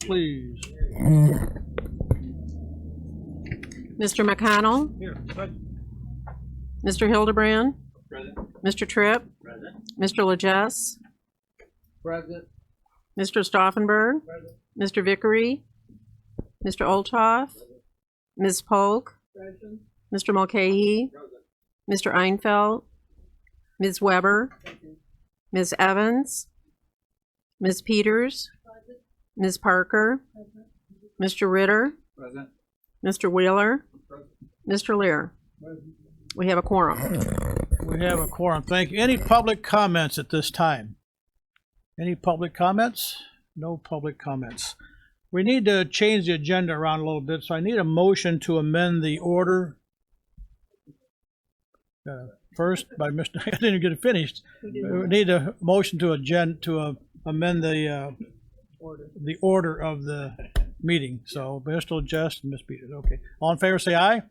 please. Mr. McConnell, Here, present. Mr. Hildebrand, Present. Mr. Tripp, Present. Mr. Lejes, Present. Mr. Stauffenberg, Present. Mr. Vickery, Mr. Olthoff, Ms. Polk, Present. Mr. Mulcahy, Mr. Einfeld, Ms. Weber, Ms. Evans, Ms. Peters, Ms. Parker, Mr. Ritter, Present. Mr. Wheeler, Mr. Lear. We have a quorum. We have a quorum. Thank you. Any public comments at this time? Any public comments? No public comments. We need to change the agenda around a little bit, so I need a motion to amend the order. First by Mr. I didn't get it finished. We need a motion to amend the order of the meeting. So Mr. Just and Ms. Peters. Okay. All in favor, say aye. Aye.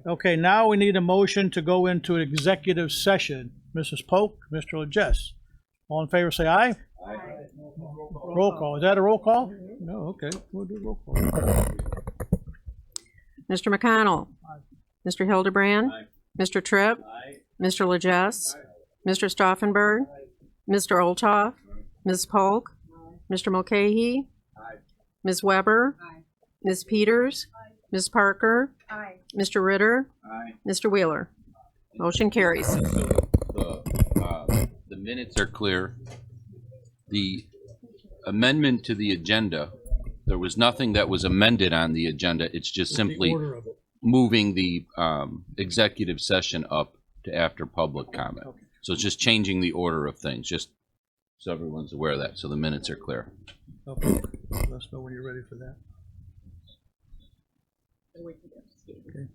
Okay. Now we need a motion to go into executive session. Mrs. Polk, Mr. Lejes. All in favor, say aye. Aye. Roll call. Is that a roll call? No. Okay. We'll do roll call. Mr. McConnell, Mr. Hildebrand, Mr. Tripp, Mr. Lejes, Mr. Stauffenberg, Mr. Olthoff, Ms. Polk, Mr. Mulcahy, Ms. Weber, Ms. Peters, Ms. Parker, Mr. Ritter, Mr. Wheeler. Motion carries. The minutes are clear. The amendment to the agenda, there was nothing that was amended on the agenda. It's just simply The order of it. moving the executive session up to after public comment. So it's just changing the order of things, just so everyone's aware of that, so the minutes are clear. Okay. Let us know when you're ready for that. Okay.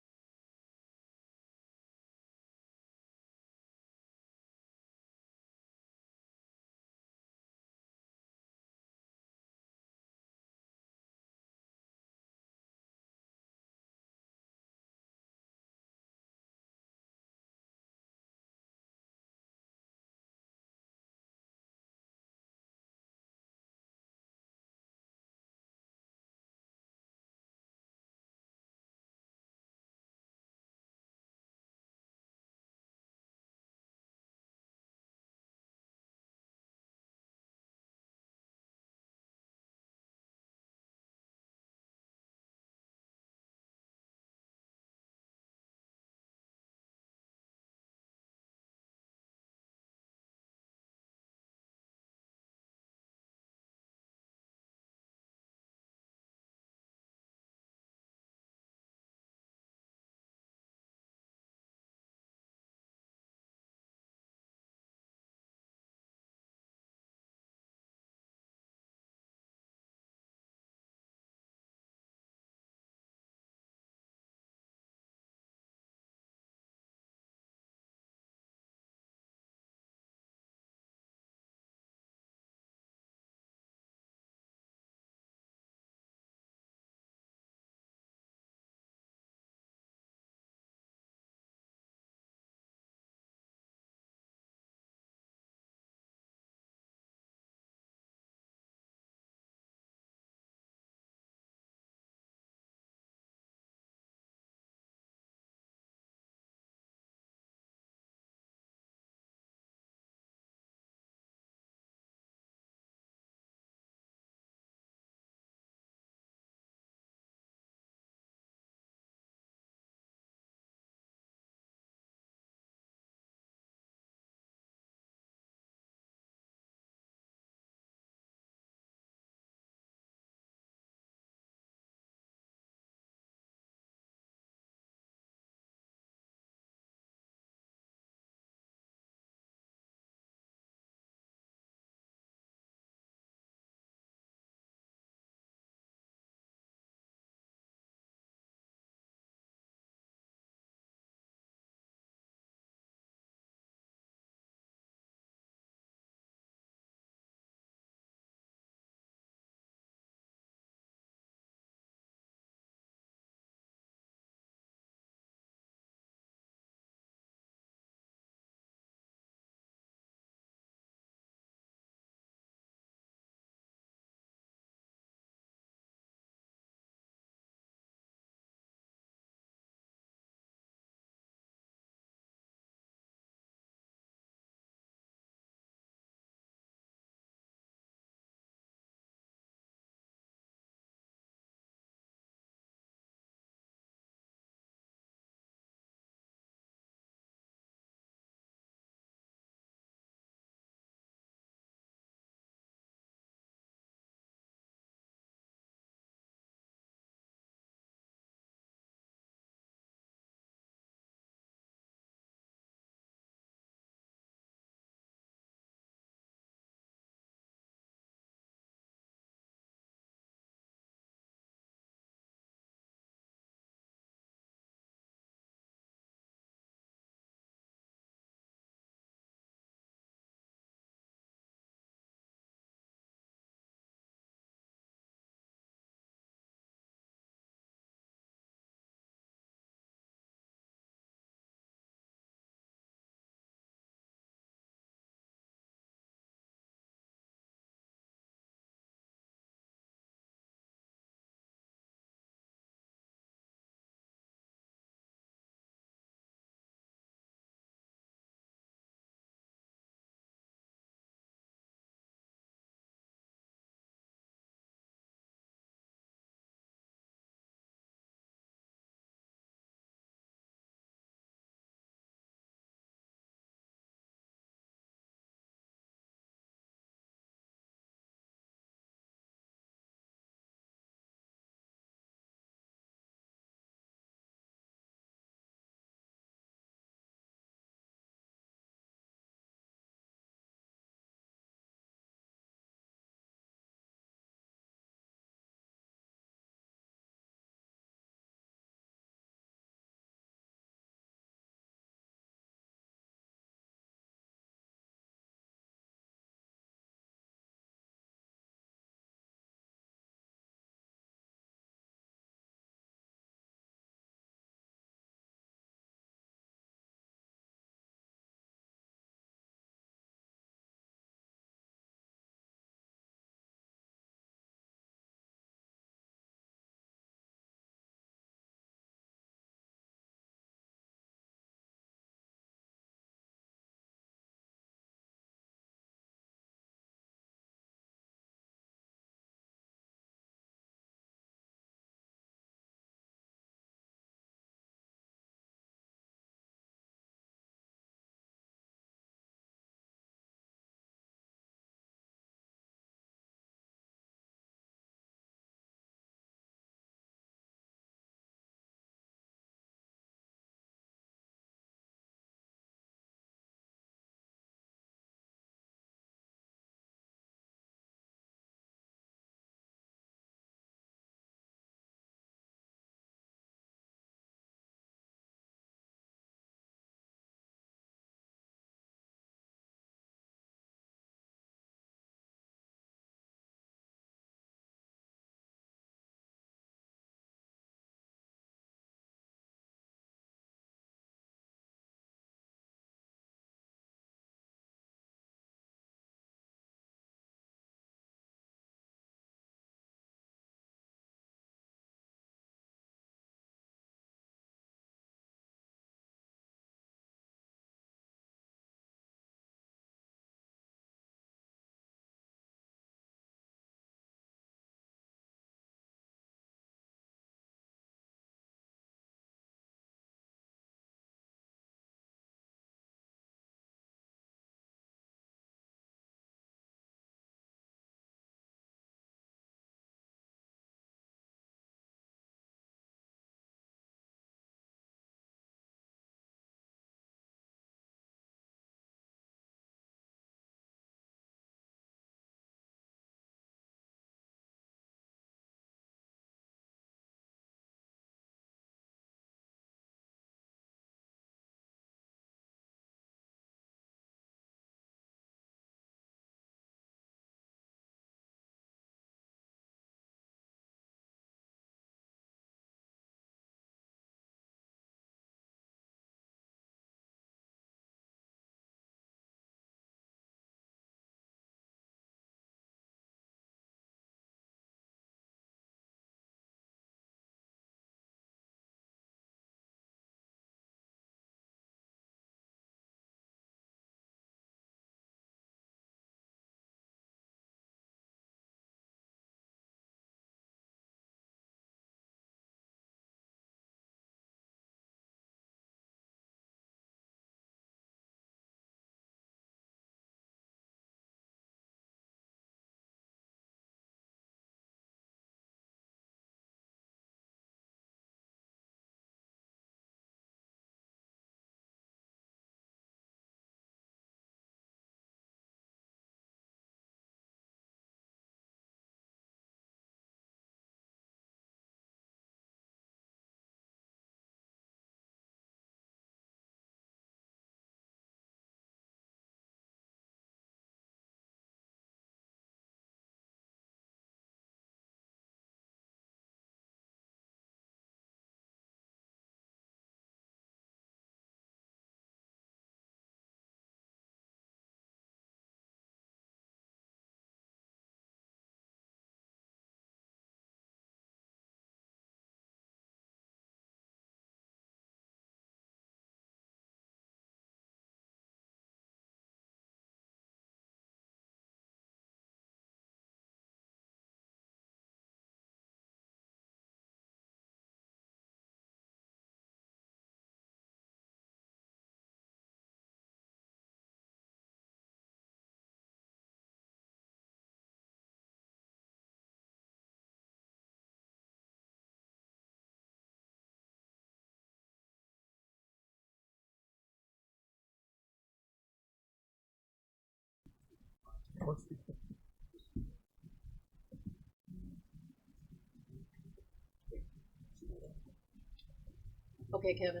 Okay, Kevin.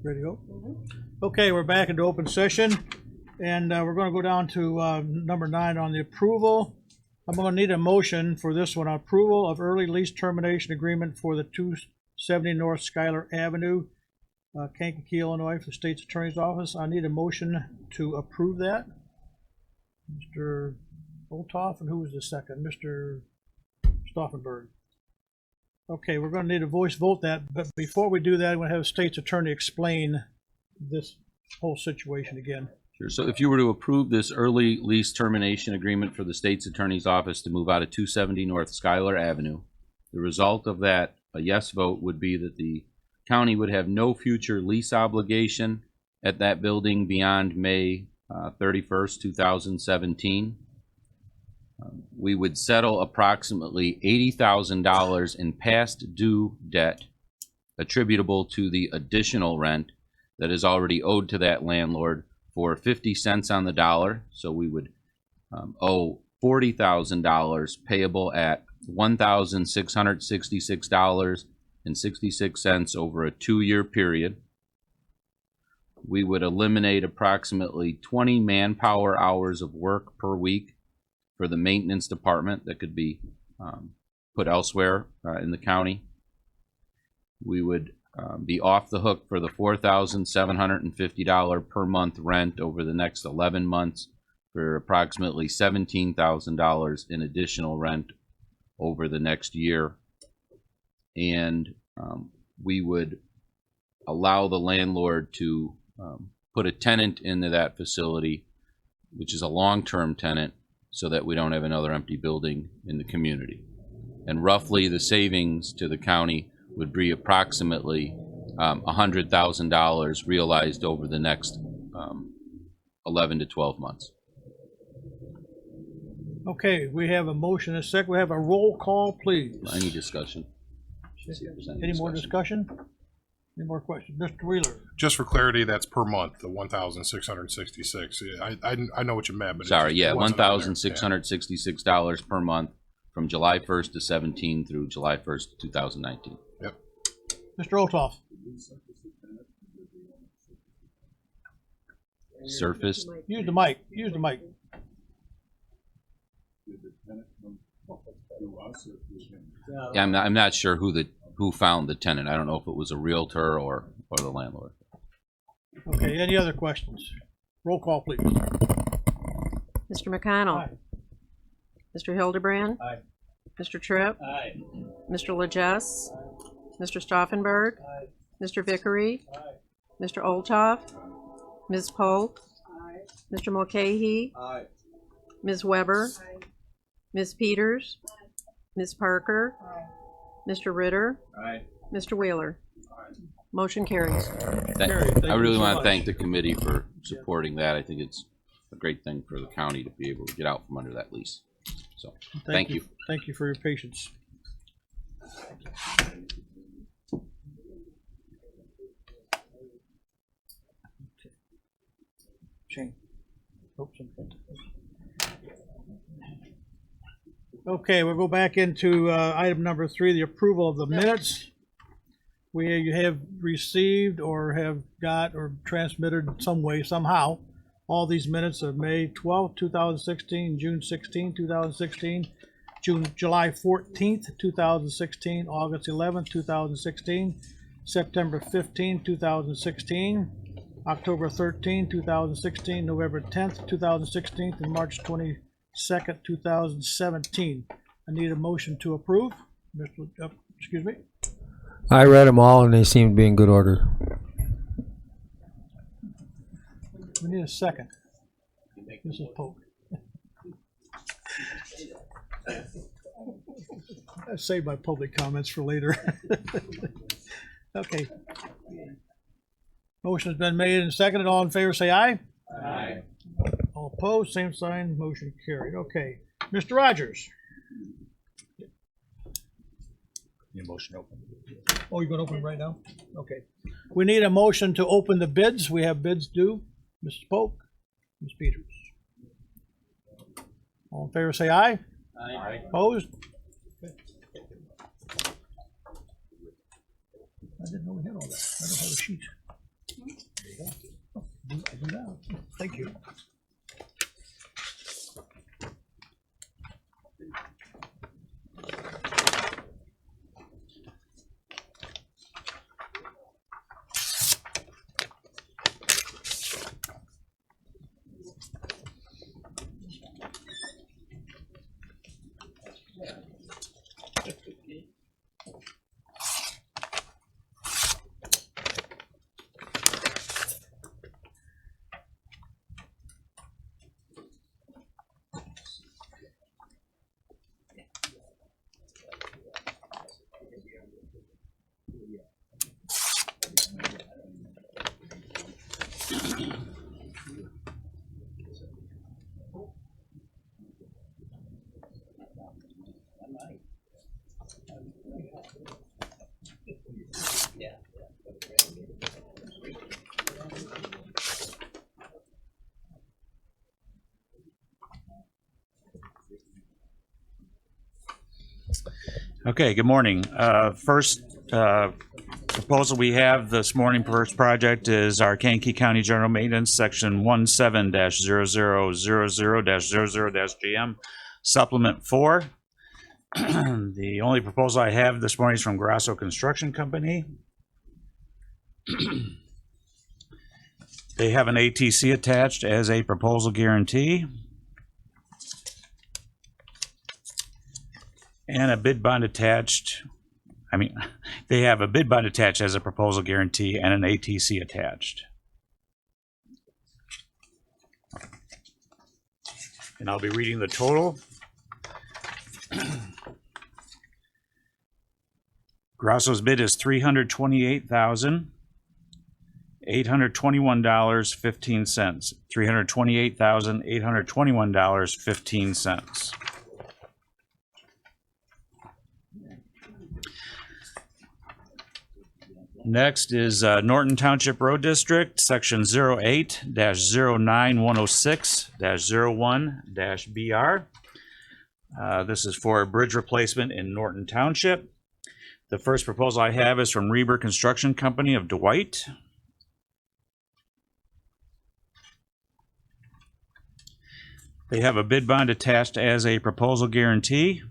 Ready to go? Okay, we're back into open session, and we're going to go down to number 9 on the approval. I'm going to need a motion for this one, approval of early lease termination agreement for the 270 North Schuyler Avenue, Kankakee, Illinois, for the State's Attorney's Office. I need a motion to approve that. Mr. Olthoff, and who was the second? Mr. Stauffenberg. Okay, we're going to need a voice vote that, but before we do that, I'm going to have the State's Attorney explain this whole situation again. Sure. So if you were to approve this early lease termination agreement for the State's Attorney's Office to move out of 270 North Schuyler Avenue, the result of that, a yes vote, would be that the county would have no future lease obligation at that building beyond May 31st, 2017. We would settle approximately $80,000 in past due debt attributable to the additional rent that is already owed to that landlord for 50 cents on the dollar. So we would owe $40,000 payable at $1,666.66 over a 2-year period. We would eliminate approximately 20 manpower hours of work per week for the maintenance department that could be put elsewhere in the county. We would be off the hook for the $4,750 per month rent over the next 11 months for approximately $17,000 in additional rent over the next year. And we would allow the landlord to put a tenant into that facility, which is a long-term tenant, so that we don't have another empty building in the community. And roughly the savings to the county would be approximately $100,000 realized over the next 11 to 12 months. Okay, we have a motion and a second. We have a roll call, please. Any discussion? Any more discussion? Any more questions? Mr. Wheeler? Just for clarity, that's per month, the 1,666. I know what you meant, but Sorry, yeah, it wasn't on there. $1,666 per month from July 1st to 17 through July 1st, 2019. Yep. Mr. Olthoff? Surface, Use the mic. Use the mic. yeah, I'm not sure who found the tenant. I don't know if it was a realtor or the landlord. Okay, any other questions? Roll call, please. Mr. McConnell. Aye. Mr. Hildebrand. Aye. Mr. Tripp. Aye. Mr. Legess. Mr. Stauffenberg. Aye. Mr. Vickery. Aye. Mr. Olthoff. Ms. Polk. Mr. Mulcahy. Aye. Ms. Weber. Ms. Peters. Ms. Parker. Mr. Ritter. Aye. Mr. Wheeler. Motion carries. Carried. Thank I you really so want to much. thank the committee for supporting that. I think it's a great thing for the county to be able to get out from under that lease. So, thank you. Thank you for your patience. Shane. Oops, okay, we'll go back into item number 3, the approval of the minutes. You have received or have got or transmitted in some way, somehow, all these minutes of May 12, 2016, June 16, 2016, July 14th, 2016, August 11th, 2016, September 15, 2016, October 13, 2016, November 10th, 2016, and March 22nd, 2017. I need a motion to approve. Excuse me. I read them all and they seem to be in good order. We need a second. Mrs. Polk. I saved my public comments for later. Okay. Motion has been made and seconded. All in favor, say aye. Aye. All opposed, same sign. Motion carried. Okay. Mr. Rogers. Your motion open. Oh, you're going to open it right now? Okay. We need a motion to open the bids. We have bids due. Mrs. Polk. Ms. Peters. All in favor, say aye. Aye. Opposed? I didn't know we had all that. I don't have a sheet. There you go. Oh, I do now. Thank you. Okay, good morning. First proposal we have this morning, first project is our Kankakee County General Maintenance, Section 17-0000-00-GM, Supplement 4. The only proposal I have this morning is from Grasso Construction Company. They have an ATC attached as a proposal guarantee. And a bid bond attached. They have a bid bond attached as a proposal guarantee and an ATC attached. And I'll be reading the total. Grasso's bid is $328,821.15. $328,821.15. Next is Norton Township Road District, Section 08-09106-01-BR. This is for a bridge replacement in Norton Township. The first proposal I have is from Reber Construction Company of Dwight. They have a bid bond attached as a proposal guarantee.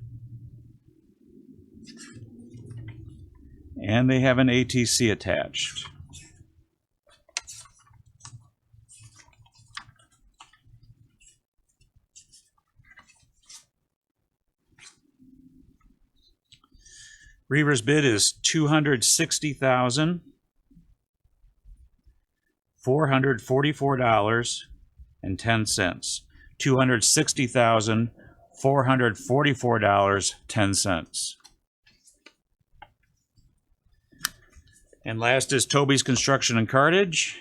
And they have an ATC attached. Reber's bid is $260,444.10. $260,444.10. And last is Toby's Construction and Cartage.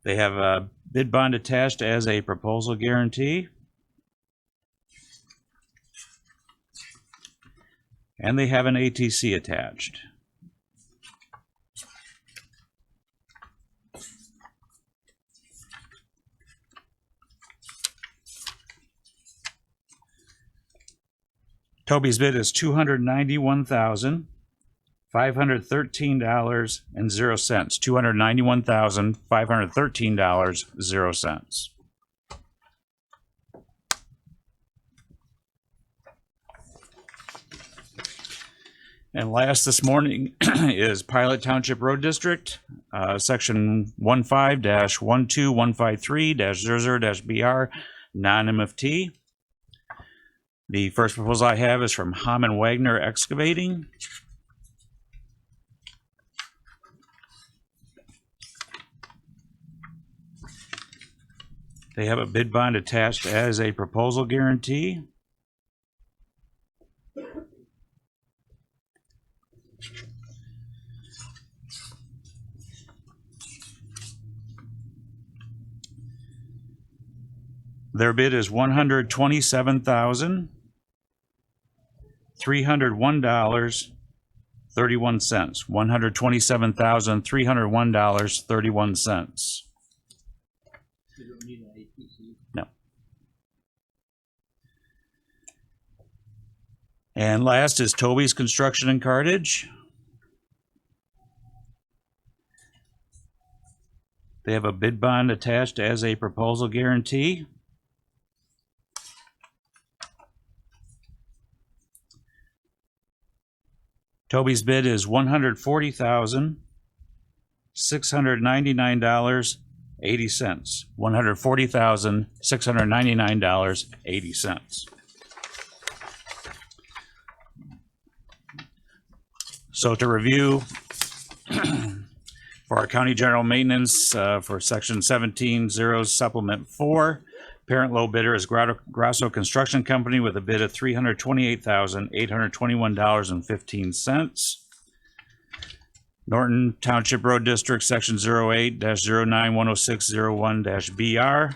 They have a bid bond attached as a proposal guarantee. And they have an ATC attached. Toby's bid is $291,513.00. $291,513.00. And last this morning is Pilot Township Road District, Section 15-12153-00-BR, non-MFT. The first proposal I have is from Hammond Wagner Excavating. They have a bid bond attached as a proposal guarantee. Their bid is $127,301.36. $127,301.31. $127,301.31. No. And last is Toby's Construction and Cartage. They have a bid bond attached as a proposal guarantee. Toby's bid is $140,699.80. $140,699.80. So to review, for our county general maintenance, for section 17-0 supplement 4, parent low bidder is Grasso Construction Company with a bid of $328,821.15. Norton Township Road District, section 08-09-10601-BR.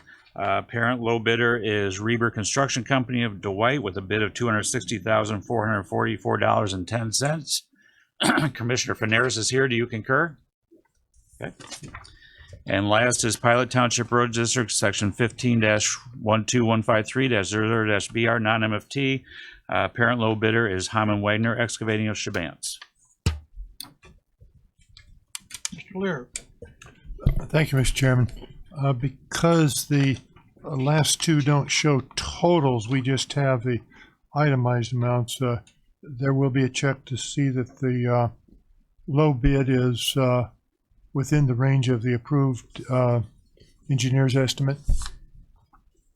Parent low bidder is Reber Construction Company of Dwight with a bid of $260,444.10. Commissioner Fenneras is here. Do you concur? Okay. And last is Pilot Township Road District, section 15-12153-00-BR, non-MFT. Parent low bidder is Hammond Wagner Excavating of Shabance. Mr. Lear. Thank you, Mr. Chairman. Because the last two don't show totals, we just have the itemized amounts. There will be a check to see that the low bid is within the range of the approved engineer's estimate.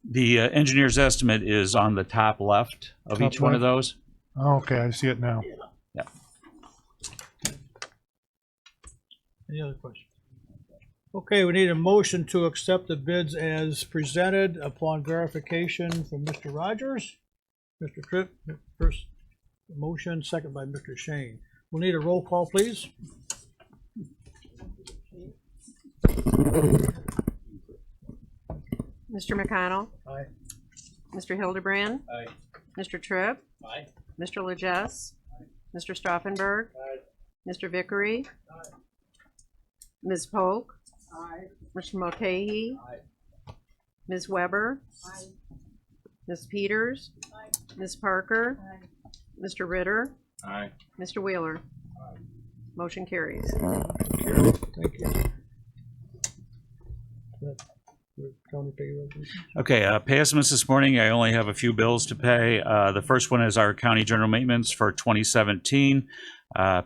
The engineer's estimate is on the top left of Top each one of left? those. Okay, I see it now. Yeah. Any other questions? Okay, we need a motion to accept the bids as presented upon verification from Mr. Rogers. Mr. Tripp, first motion, second by Mr. Shane. We'll need a roll call, please. Mr. McConnell? Aye. Mr. Hildebrand? Aye. Mr. Tripp? Aye. Mr. Legess? Mr. Stauffenberg? Mr. Vickery? Ms. Polk? Mr. Mulcahy? Ms. Weber? Ms. Peters? Ms. Parker? Mr. Ritter? Aye. Mr. Wheeler? Motion carries. Thank you. County pay resolution. Okay, pay estimates this morning. I only have a few bills to pay. The first one is our county general maintenance for 2017,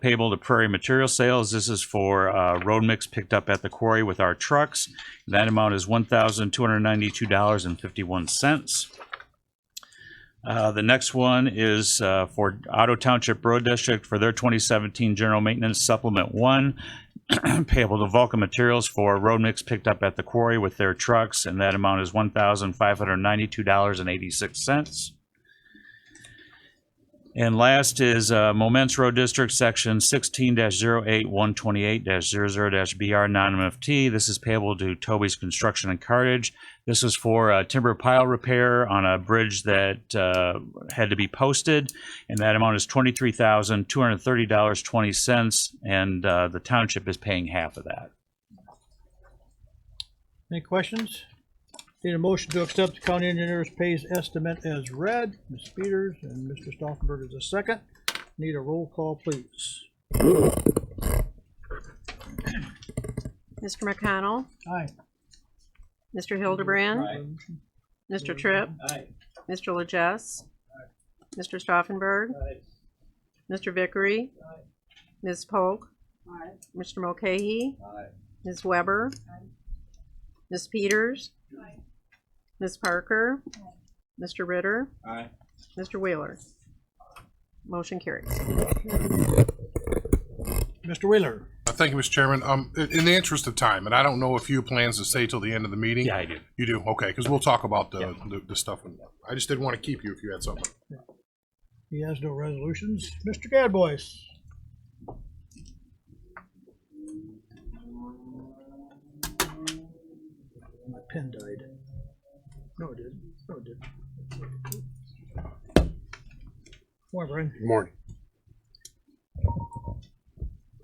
payable to Prairie Material Sales. This is for road mix picked up at the quarry with our trucks. That amount is $1,292.51. The next one is for Otto Township Road District for their 2017 General Maintenance Supplement 1, payable to Vulcan Materials for road mix picked up at the quarry with their trucks, and that amount is $1,592.86. And last is Moments Road District, section 16-08-128-00-BR non-MFT. This is payable to Toby's Construction and Cartage. This is for timber pile repair on a bridge that had to be posted, and that amount is $23,230.20, and the township is paying half of that. Any questions? Need a motion to accept the county engineer's pays estimate as read. Ms. Peters and Mr. Stauffenberg is a second. Need a roll call, please. Mr. McConnell? Aye. Mr. Hildebrand? Mr. Tripp? Mr. Legess? Mr. Stauffenberg? Mr. Vickery? Ms. Polk? Mr. Mulcahy? Ms. Weber? Ms. Peters? Ms. Parker? Mr. Ritter? Mr. Wheeler? Motion carries. Mr. Wheeler. Thank you, Mr. Chairman. In the interest of time, and I don't know if you plans to stay till the end of the meeting. Yeah, I do. You do? Okay, because we'll talk about the stuff. I just didn't want to keep you if you had something. He has no resolutions. Mr. Gadbois. My pen died. No, it didn't. No, it didn't. Come on, Brian. Good morning.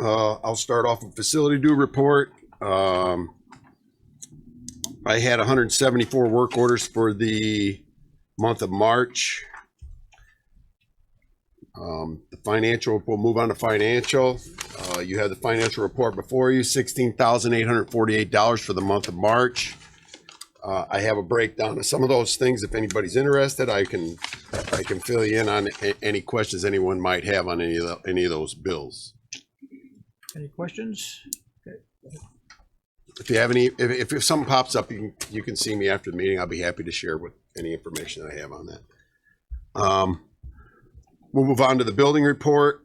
I'll start off with facility due report. I had 174 work orders for the month of March. The financial, we'll move on to financial. You have the financial report before you, $16,848 for the month of March. I have a breakdown of some of those things. If anybody's interested, I can fill you in on any questions anyone might have on any of those bills. Any questions? If you have any, if something pops up, you can see me after the meeting. I'll be happy to share with any information that I have on that. We'll move on to the building report.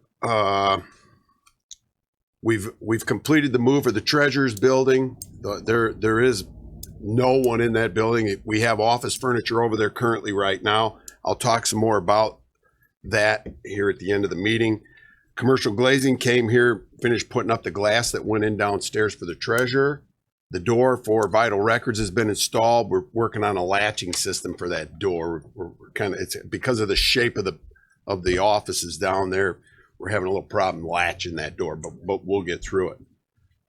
We've completed the move of the treasurer's building. There is no one in that building. We have office furniture over there currently right now. I'll talk some more about that here at the end of the meeting. Commercial glazing came here, finished putting up the glass that went in downstairs for the treasurer. The door for Vital Records has been installed. We're working on a latching system for that door. We're kind of, it's because of the shape of the offices down there, we're having a little problem latching that door, but we'll get through it.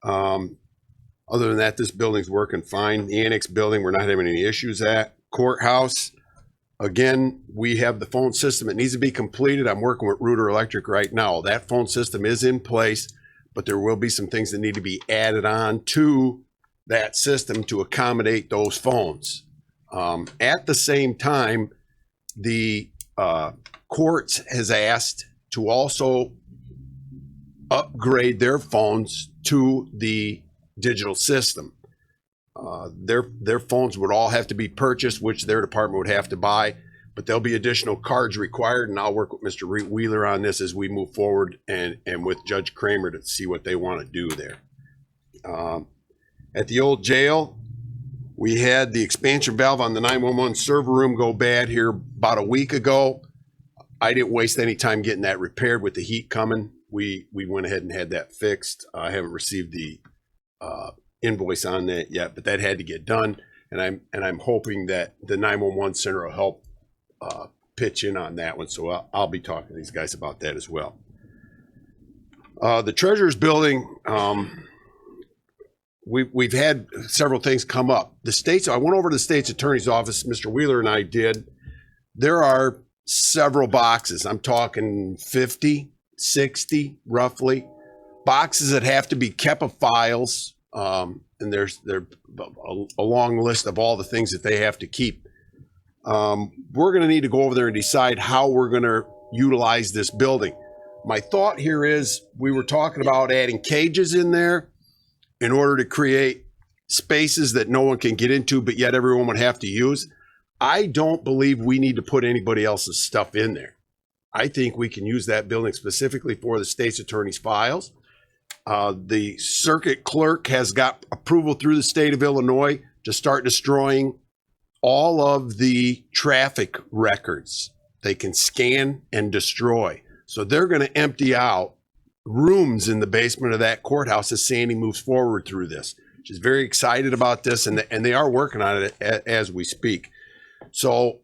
Other than that, this building's working fine. The annex building, we're not having any issues at. Courthouse, again, we have the phone system. It needs to be completed. I'm working with Reuter Electric right now. That phone system is in place, but there will be some things that need to be added on to that system to accommodate those phones. At the same time, the courts has asked to also upgrade their phones to the digital system. Their phones would all have to be purchased, which their department would have to buy, but there'll be additional cards required, and I'll work with Mr. Wheeler on this as we move forward and with Judge Kramer to see what they want to do there. At the old jail, we had the expansion valve on the 911 server room go bad here about a week ago. I didn't waste any time getting that repaired with the heat coming. We went ahead and had that fixed. I haven't received the invoice on that yet, but that had to get done. And I'm hoping that the 911 center will help pitch in on that one. So I'll be talking to these guys about that as well. The treasurer's building, we've had several things come up. I went over to the state's attorney's office, Mr. Wheeler and I did. There are several boxes. I'm talking 50, 60 roughly boxes that have to be kept of files. And there's a long list of all the things that they have to keep. We're going to need to go over there and decide how we're going to utilize this building. My thought here is we were talking about adding cages in there in order to create spaces that no one can get into, but yet everyone would have to use. I don't believe we need to put anybody else's stuff in there. I think we can use that building specifically for the state's attorney's files. The circuit clerk has got approval through the state of Illinois to start destroying all of the traffic records. They can scan and destroy. So they're going to empty out rooms in the basement of that courthouse as Sandy moves forward through this. She's very excited about this, and they are working on it as we speak. So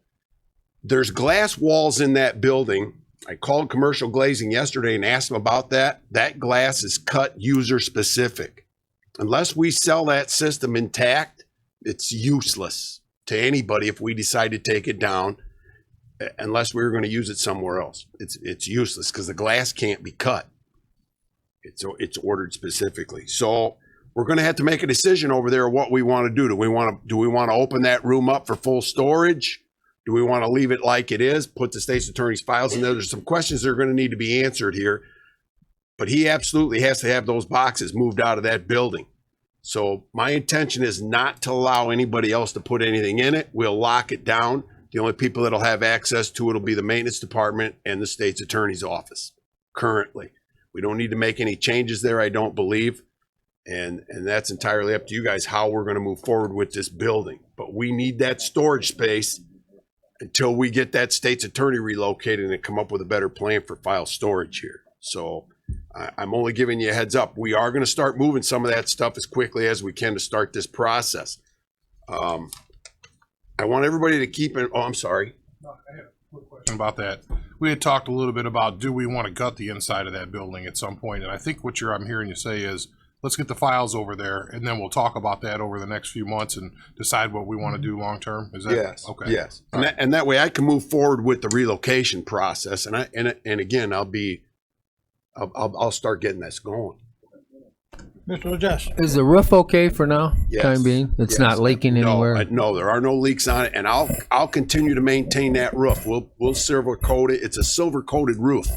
there's glass walls in that building. I called Commercial Glazing yesterday and asked them about that. That glass is cut user specific. Unless we sell that system intact, it's useless to anybody if we decide to take it down, unless we were going to use it somewhere else. It's useless because the glass can't be cut. It's ordered specifically. So we're going to have to make a decision over there what we want to do. Do we want to open that room up for full storage? Do we want to leave it like it is, put the state's attorney's files in there? There's some questions that are going to need to be answered here, but he absolutely has to have those boxes moved out of that building. So my intention is not to allow anybody else to put anything in it. We'll lock it down. The only people that'll have access to it will be the maintenance department and the state's attorney's office currently. We don't need to make any changes there, I don't believe. And that's entirely up to you guys how we're going to move forward with this building. But we need that storage space until we get that state's attorney relocated and come up with a better plan for file storage here. So I'm only giving you a heads up. We are going to start moving some of that stuff as quickly as we can to start this process. I want everybody to keep it. Oh, I'm sorry. No, I have a quick question. talking about that, we had talked a little bit about, do we want to gut the inside of that building at some point? And I think what I'm hearing you say is, let's get the files over there, and then we'll talk about that over the next few months and decide what we want to do long term. Is that Yes. okay? Yes. And that way I can move forward with the relocation process. And again, I'll start getting this going. Mr. Lejess. Is the roof okay for now? Yes. Time being, it's Yes. not leaking anywhere. No, there are no leaks on it, and I'll continue to maintain that roof. We'll silver coat it. It's a silver coated roof,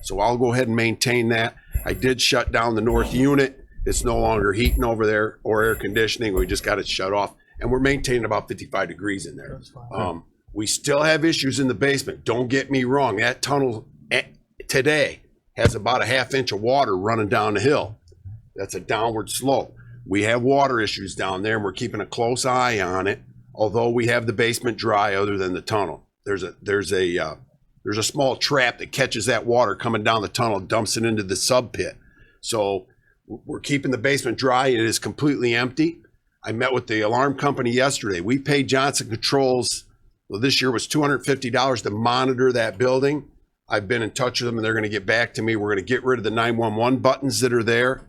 so I'll go ahead and maintain that. I did shut down the north unit. It's no longer heating over there or air conditioning. We just got it shut off, and we're maintaining about 55 degrees in there. We still have issues in the basement. Don't get me wrong. That tunnel today has about a ½ inch of water running down the hill. That's a downward slope. We have water issues down there, and we're keeping a close eye on it. Although we have the basement dry, other than the tunnel, there's a small trap that catches that water coming down the tunnel, dumps it into the sub pit. So we're keeping the basement dry. It is completely empty. I met with the alarm company yesterday. We paid Johnson Controls. Well, this year was $250 to monitor that building. I've been in touch with them, and they're going to get back to me. We're going to get rid of the 911 buttons that are there.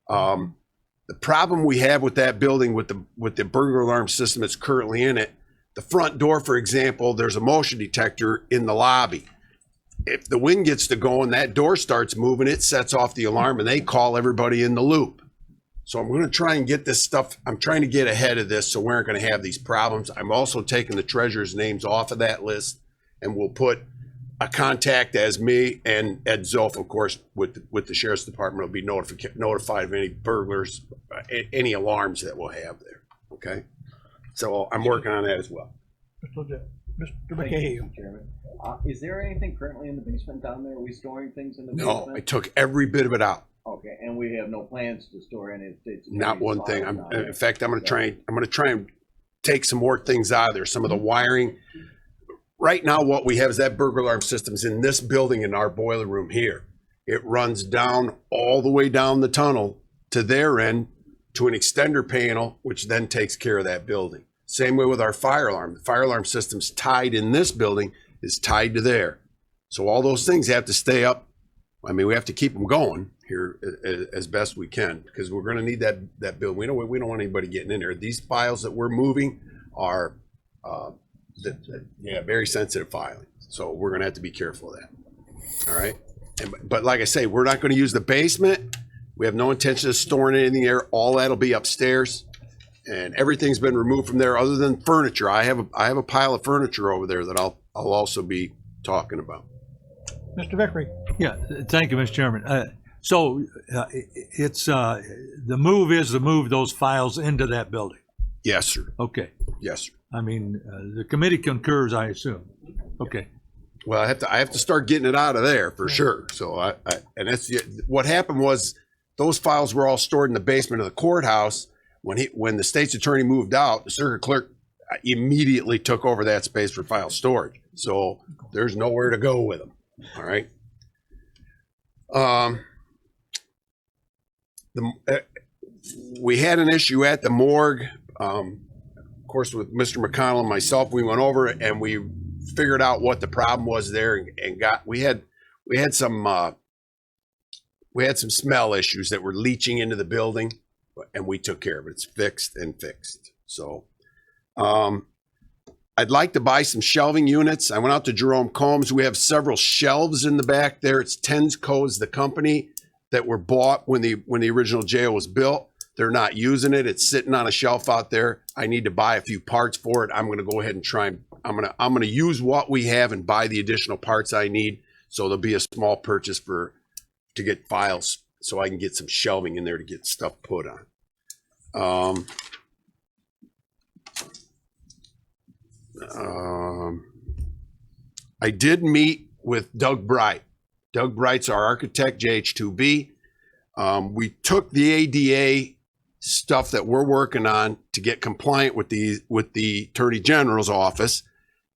The problem we have with that building with the burglar alarm system that's currently in it, the front door, for example, there's a motion detector in the lobby. If the wind gets to going, that door starts moving, it sets off the alarm, and they call everybody in the loop. So I'm going to try and get this stuff. I'm trying to get ahead of this so we aren't going to have these problems. I'm also taking the treasurer's names off of that list, and we'll put a contact as me, and Ed Zolf, of course, with the sheriff's department will be notified of any burglars, any alarms that we'll have there. Okay, so I'm working on that as well. Mr. Lejess. Mr. Thank you, McCahey. Mr. Chairman. Is there anything currently in the basement down there? Are we storing things in the No, basement? I took every bit of it out. Okay, and we have no plans to store any of the state's. Not one thing. files down there? In fact, I'm going to try and take some more things out of there. Some of the wiring. Right now, what we have is that burglar alarm system's in this building in our boiler room here. It runs down all the way down the tunnel to their end to an extender panel, which then takes care of that building. Same way with our fire alarm. The fire alarm system's tied in this building, is tied to there. So all those things have to stay up. I mean, we have to keep them going here as best we can, because we're going to need that building. We don't want anybody getting in there. These files that we're moving are very sensitive filing. So we're going to have to be careful of that. All right. But like I say, we're not going to use the basement. We have no intention of storing anything there. All that'll be upstairs, and everything's been removed from there other than furniture. I have a pile of furniture over there that I'll also be talking about. Mr. Vickery. Yeah, thank you, Mr. Chairman. So it's the move is to move those files into that building. Yes, sir. Okay. Yes, sir. I mean, the committee concurs, I assume. Okay. Well, I have to start getting it out of there for sure. So and that's what happened was those files were all stored in the basement of the courthouse. When the state's attorney moved out, the circuit clerk immediately took over that space for file storage. So there's nowhere to go with them. All right. We had an issue at the morgue. Of course, with Mr. McConnell and myself, we went over it and we figured out what the problem was there, and we had some smell issues that were leaching into the building, and we took care of it. It's fixed. So I'd like to buy some shelving units. I went out to Jerome Combs. We have several shelves in the back there. It's Tensco's, the company that were bought when the original jail was built. They're not using it. It's sitting on a shelf out there. I need to buy a few parts for it. I'm going to go ahead and I'm going to use what we have and buy the additional parts I need. So there'll be a small purchase to get files so I can get some shelving in there to get stuff put on. I did meet with Doug Bright. Doug Bright's our architect, JH2B. We took the ADA stuff that we're working on to get compliant with the Attorney General's office.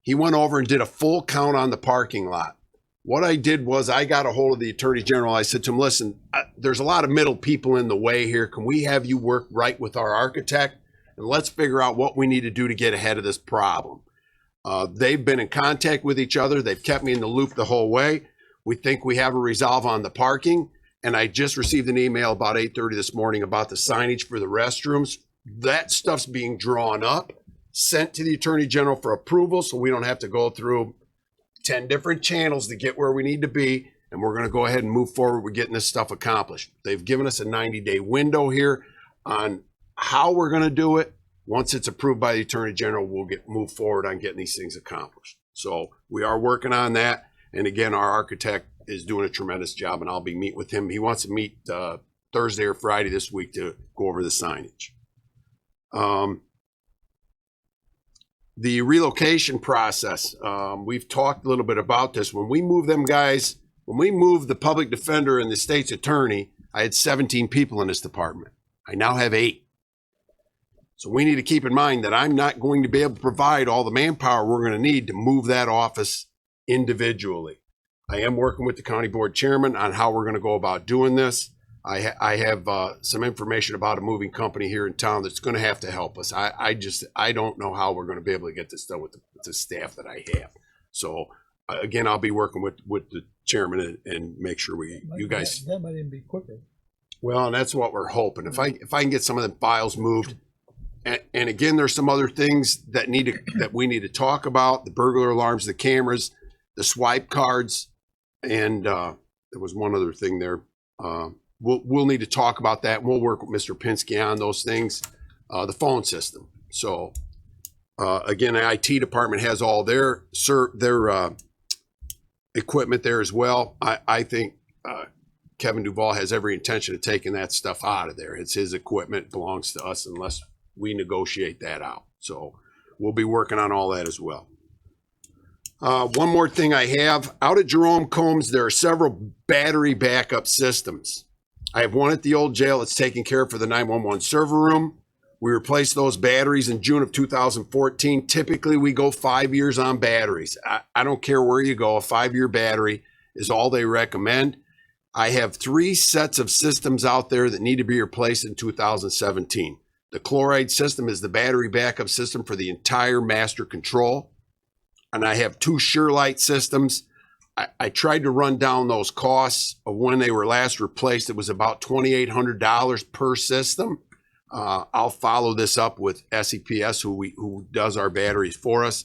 He went over and did a full count on the parking lot. What I did was I got a hold of the Attorney General. I said to him, listen, there's a lot of middle people in the way here. Can we have you work right with our architect? And let's figure out what we need to do to get ahead of this problem. They've been in contact with each other. They've kept me in the loop the whole way. We think we have a resolve on the parking. And I just received an email about 8:30 this morning about the signage for the restrooms. That stuff's being drawn up, sent to the Attorney General for approval, so we don't have to go through 10 different channels to get where we need to be. And we're going to go ahead and move forward with getting this stuff accomplished. They've given us a 90-day window here on how we're going to do it. Once it's approved by the Attorney General, we'll move forward on getting these things accomplished. So we are working on that. And again, our architect is doing a tremendous job, and I'll be meeting with him. He wants to meet Thursday or Friday this week to go over the signage. The relocation process, we've talked a little bit about this. When we move them guys, when we moved the public defender and the state's attorney, I had 17 people in this department. I now have 8. So we need to keep in mind that I'm not going to be able to provide all the manpower we're going to need to move that office individually. I am working with the county board chairman on how we're going to go about doing this. I have some information about a moving company here in town that's going to have to help us. I don't know how we're going to be able to get this done with the staff that I have. So again, I'll be working with the chairman and make sure you guys. That might even be quicker. Well, and that's what we're hoping. If I can get some of the files moved, and again, there's some other things that we need to talk about: the burglar alarms, the cameras, the swipe cards, and there was one other thing there. We'll need to talk about that. We'll work with Mr. Pinsky on those things. The phone system. So again, the IT department has all their equipment there as well. I think Kevin Duvall has every intention of taking that stuff out of there. It's his equipment, it belongs to us unless we negotiate that out. So we'll be working on all that as well. One more thing I have. Out at Jerome Combs, there are several battery backup systems. I have one at the old jail. It's taken care of for the 911 server room. We replaced those batteries in June of 2014. Typically, we go 5 years on batteries. I don't care where you go. A 5-year battery is all they recommend. I have 3 sets of systems out there that need to be replaced in 2017. The chloride system is the battery backup system for the entire master control. And I have 2 SureLight systems. I tried to run down those costs of when they were last replaced. It was about $2,800 per system. I'll follow this up with SEPS, who does our batteries for us.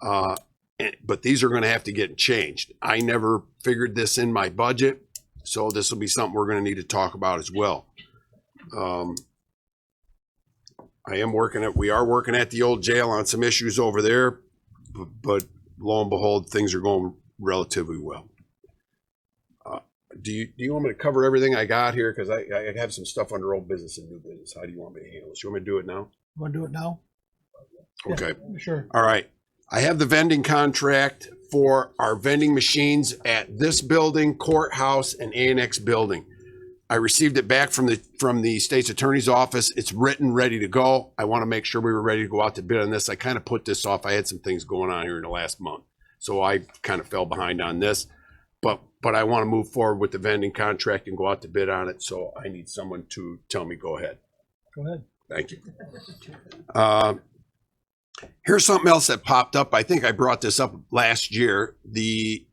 But these are going to have to get changed. I never figured this in my budget, so this will be something we're going to need to talk about as well. We are working at the old jail on some issues over there, but lo and behold, things are going relatively well. Do you want me to cover everything I got here? Because I have some stuff under old business and new business. How do you want me to handle this? You want me to do it now? Want to do it now? Okay. Yeah, sure. All right. I have the vending contract for our vending machines at this building, courthouse, and annex building. I received it back from the state's attorney's office. It's written, ready to go. I want to make sure we were ready to go out to bid on this. I kind of put this off. I had some things going on here in the last month, so I kind of fell behind on this. But I want to move forward with the vending contract and go out to bid on it. So I need someone to tell me go ahead. Go ahead. Thank you. Here's something else that popped up. I think I brought this up last year. The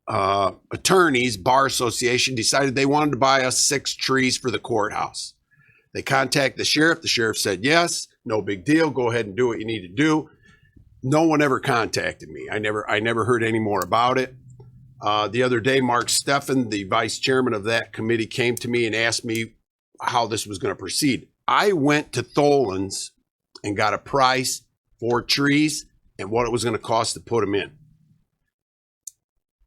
attorneys bar association decided they wanted to buy us 6 trees for the courthouse. They contacted the sheriff. The sheriff said yes, no big deal, go ahead and do what you need to do. No one ever contacted me. I never heard any more about it. The other day, Mark Steffen, the vice chairman of that committee, came to me and asked me how this was going to proceed. I went to Tholen's and got a price for trees and what it was going to cost to put them in.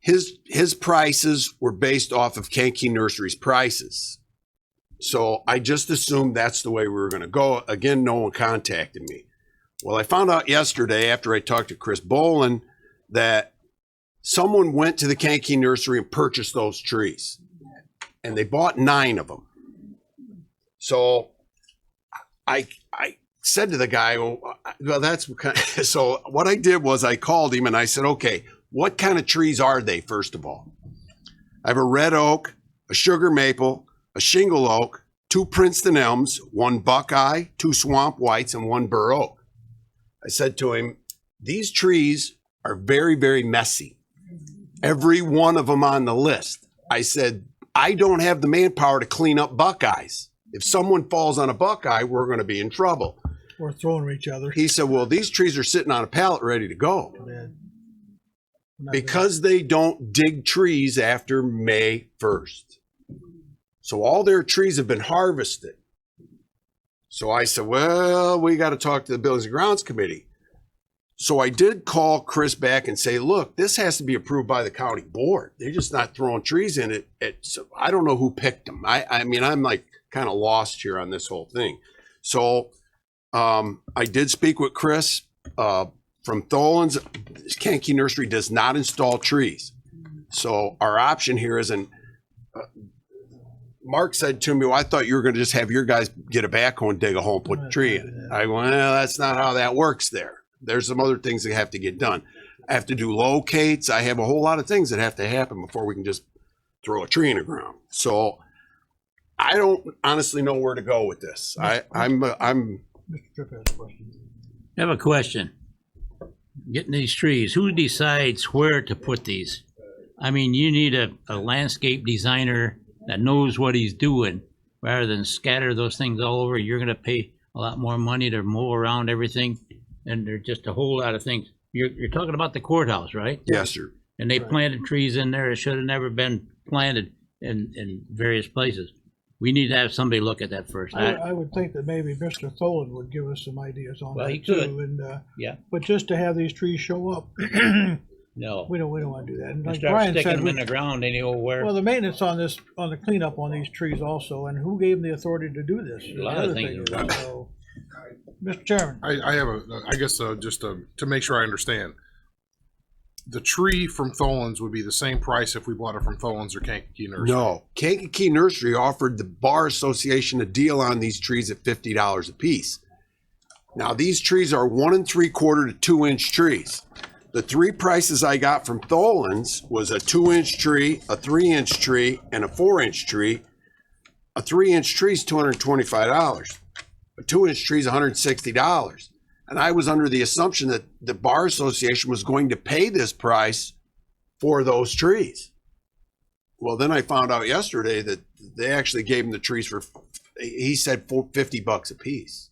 His prices were based off of Kankakee Nursery's prices. So I just assumed that's the way we were going to go. Again, no one contacted me. Well, I found out yesterday after I talked to Chris Bolin that someone went to the Kankakee Nursery and purchased those trees. And they bought 9 of them. So I said to the guy, well, that's so what I did was I called him and I said, okay, what kind of trees are they, first of all? I have a red oak, a sugar maple, a shingle oak, 2 Princeton elms, 1 buckeye, 2 swamp whites, and 1 bur oak. I said to him, These trees are very, very messy. Every one of them on the list. I said, I don't have the manpower to clean up buckeyes. If someone falls on a buckeye, we're going to be in trouble. We're throwing each other. He said, well, these trees are sitting on a pallet ready to go Not because they don't dig trees after May 1st. So all their trees have been harvested. So I said, well, we got to talk to the Buildings and Grounds Committee. So I did call Chris back and say, look, this has to be approved by the county board. They're just not throwing trees in it. So I don't know who picked them. I mean, I'm like kind of lost here on this whole thing. So I did speak with Chris from Tholen's. Kankakee Nursery does not install trees. So our option here is, and Mark said to me, well, I thought you were going to just have your guys get a backhoe and dig a hole and put a tree in it. I went, well, that's not how that works there. There's some other things that have to get done. I have to do locates. I have a whole lot of things that have to happen before we can just throw a tree in the ground. So I don't honestly know where to go with this. I'm Mr. Tripp has a question. I have a question. Getting these trees, who decides where to put these? I mean, you need a landscape designer that knows what he's doing rather than scatter those things all over. You're going to pay a lot more money to mow around everything. And there's just a whole lot of things. You're talking about the courthouse, right? Yes, sir. And they planted trees in there that should have never been planted in various places. We need to have somebody look at that first. I would think that maybe Mr. Tholen would give us some ideas on Well, that he could. too. And Yeah. but just to have these trees show up, No. we don't want to do that. And like Start Brian sticking said, them in the ground anywhere. well, the maintenance on this, on the cleanup on these trees also, and who gave them the authority to do this? A lot of The other things thing are is, so, Mr. Chairman. I have I guess just to make sure I understand. The tree from Tholen's would be the same price if we bought it from Tholen's or Kankakee Nursery. No, Kankakee Nursery offered the Bar Association a deal on these trees at $50 a piece. Now these trees are 1 3/4 to 2 inch trees. The three prices I got from Tholen's was a 2 inch tree, a 3 inch tree, and a 4 inch tree. A 3 inch tree is $225. A 2 inch tree is $160. And I was under the assumption that the Bar Association was going to pay this price for those trees. Well, then I found out yesterday that they actually gave him the trees for, he said $50 a piece.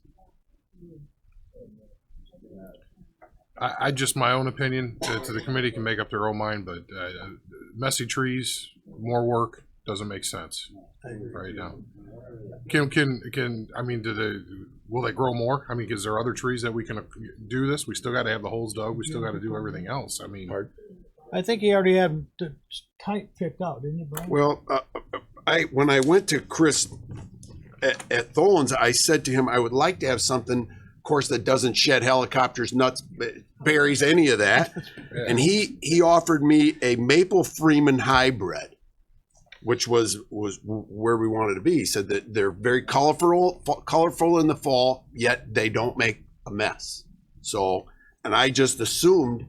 I just, my own opinion, to the committee can make up their own mind, but messy trees, more work, doesn't make sense right now. Can I mean, will they grow more? I mean, is there other trees that we can do this? We still got to have the holes dug. We still got to do everything else. I mean, I think he already had the type picked out, didn't you, Brian? Well, when I went to Chris at Tholen's, I said to him, I would like to have something, of course, that doesn't shed helicopters, nuts, berries, any of that. And he offered me a Maple Freeman hybrid, which was where we wanted to be. He said that they're very colorful in the fall, yet they don't make a mess. So, and I just assumed